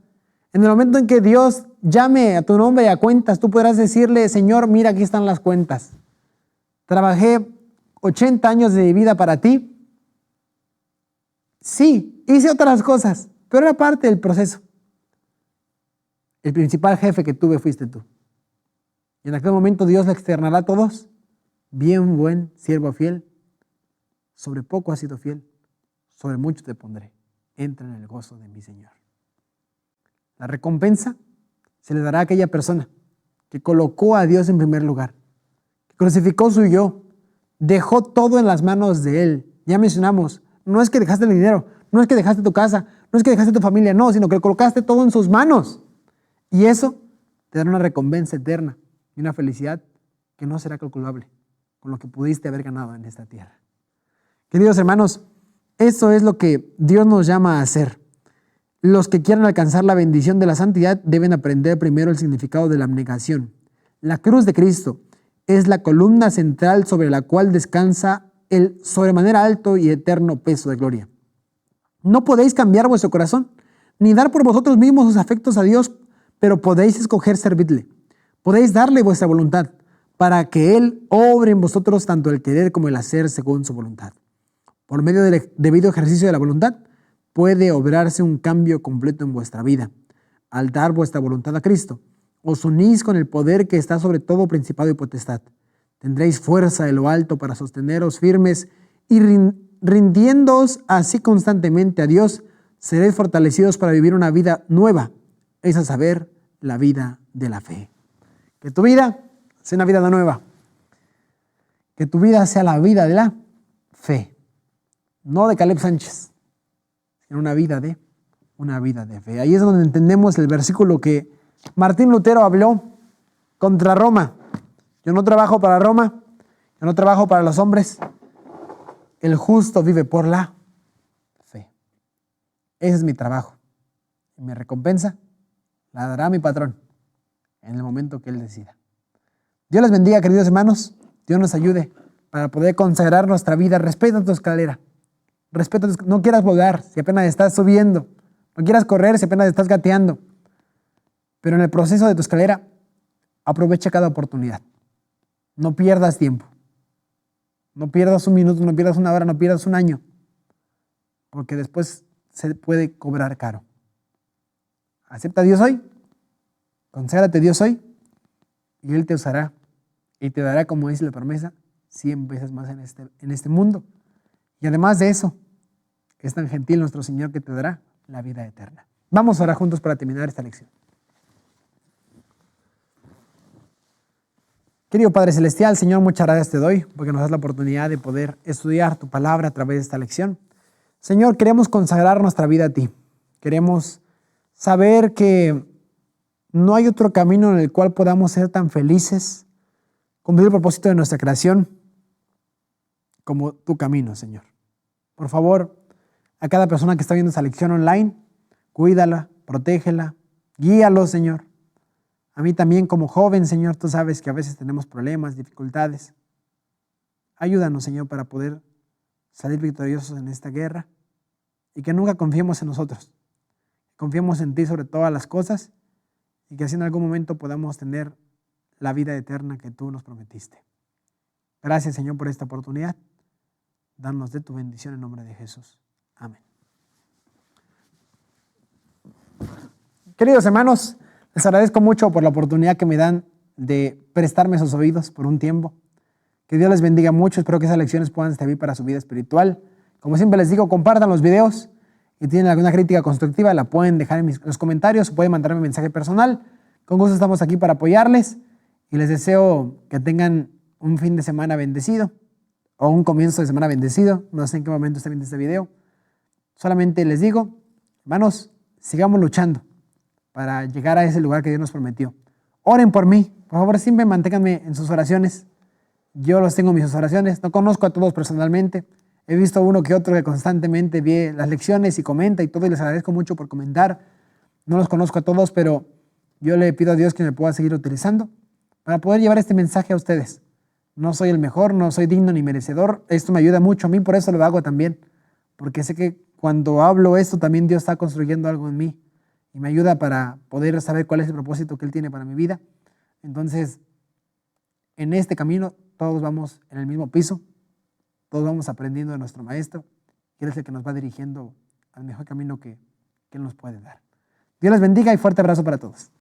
Speaker 1: en el momento en que Dios llame a tu nombre y a cuentas, tú podrás decirle, Señor, mira, aquí están las cuentas. Trabajé 80 años de mi vida para ti. Sí, hice otras cosas, pero era parte del proceso. El principal jefe que tuve fuiste tú. Y en aquel momento Dios le externará a todos. Bien, buen siervo fiel. Sobre poco has sido fiel, sobre mucho te pondré. Entra en el gozo de mi Señor. La recompensa se le dará a aquella persona que colocó a Dios en primer lugar, que crucificó su yo, dejó todo en las manos de Él. Ya mencionamos, no es que dejaste el dinero, no es que dejaste tu casa, no es que dejaste a tu familia, no, sino que colocaste todo en sus manos. Y eso te dará una recompensa eterna y una felicidad que no será calculable con lo que pudiste haber ganado en esta tierra. Queridos hermanos, eso es lo que Dios nos llama a hacer. Los que quieran alcanzar la bendición de la santidad deben aprender primero el significado de la abnegación. La cruz de Cristo es la columna central sobre la cual descansa el sobremanera alto y eterno peso de gloria. No podéis cambiar vuestro corazón, ni dar por vosotros mismos sus afectos a Dios, pero podéis escoger servirle. Podéis darle vuestra voluntad, para que Él obre en vosotros tanto el querer como el hacer según su voluntad. Por medio del debido ejercicio de la voluntad, puede obrarse un cambio completo en vuestra vida. Al dar vuestra voluntad a Cristo, os unís con el poder que está sobre todo principado y potestad. Tendréis fuerza de lo alto para sosteneros firmes y rindiéndoos así constantemente a Dios, seréis fortalecidos para vivir una vida nueva, es a saber, la vida de la fe. Que tu vida sea una vida nueva. Que tu vida sea la vida de la fe. No de Caleb Sánchez, sino una vida de fe. Ahí es donde entendemos el versículo que Martín Lutero habló contra Roma. Yo no trabajo para Roma, yo no trabajo para los hombres. El justo vive por la fe. Ese es mi trabajo. Y mi recompensa la dará mi patrón en el momento que Él decida. Dios les bendiga, queridos hermanos. Dios nos ayude para poder consagrar nuestra vida. Respeta tu escalera. No quieras volar si apenas estás subiendo. No quieras correr si apenas estás gateando. Pero en el proceso de tu escalera, aprovecha cada oportunidad. No pierdas tiempo. No pierdas un minuto, no pierdas una hora, no pierdas un año. Porque después se puede cobrar caro. Acepta a Dios hoy. Conságrate a Dios hoy. Y Él te usará. Y te dará, como dice la promesa, 100 veces más en este mundo. Y además de eso, es tan gentil nuestro Señor que te dará la vida eterna. Vamos a orar juntos para terminar esta lección. Querido Padre Celestial, Señor, muchas gracias te doy porque nos das la oportunidad de poder estudiar tu palabra a través de esta lección. Señor, queremos consagrar nuestra vida a ti. Queremos saber que no hay otro camino en el cual podamos ser tan felices, cumplir el propósito de nuestra creación, como tu camino, Señor. Por favor, a cada persona que está viendo esta lección online, cuídala, protégela, guíalo, Señor. A mí también como joven, Señor, tú sabes que a veces tenemos problemas, dificultades. Ayúdanos, Señor, para poder salir victoriosos en esta guerra y que nunca confiemos en nosotros. Confiemos en ti sobre todas las cosas y que así en algún momento podamos tener la vida eterna que tú nos prometiste. Gracias, Señor, por esta oportunidad. Danos de tu bendición en nombre de Jesús. Amén. Queridos hermanos, les agradezco mucho por la oportunidad que me dan de prestarme sus oídos por un tiempo. Que Dios les bendiga mucho. Espero que esas lecciones puedan servir para su vida espiritual. Como siempre les digo, compartan los videos y tienen alguna crítica constructiva, la pueden dejar en los comentarios o pueden mandarme un mensaje personal. Con gusto estamos aquí para apoyarles y les deseo que tengan un fin de semana bendecido o un comienzo de semana bendecido. No sé en qué momento estén viendo este video. Solamente les digo, hermanos, sigamos luchando para llegar a ese lugar que Dios nos prometió. Oren por mí, por favor, siempre manténganme en sus oraciones. Yo los tengo en mis oraciones, no conozco a todos personalmente. He visto uno que otro que constantemente ve las lecciones y comenta y todo, y les agradezco mucho por comentar. No los conozco a todos, pero yo le pido a Dios que me pueda seguir utilizando para poder llevar este mensaje a ustedes. No soy el mejor, no soy digno ni merecedor. Esto me ayuda mucho a mí, por eso lo hago también. Porque sé que cuando hablo esto, también Dios está construyendo algo en mí. Y me ayuda para poder saber cuál es el propósito que Él tiene para mi vida. Entonces, en este camino, todos vamos en el mismo piso. Todos vamos aprendiendo de nuestro Maestro. Y Él es el que nos va dirigiendo al mejor camino que Él nos puede dar. Dios les bendiga y fuerte abrazo para todos.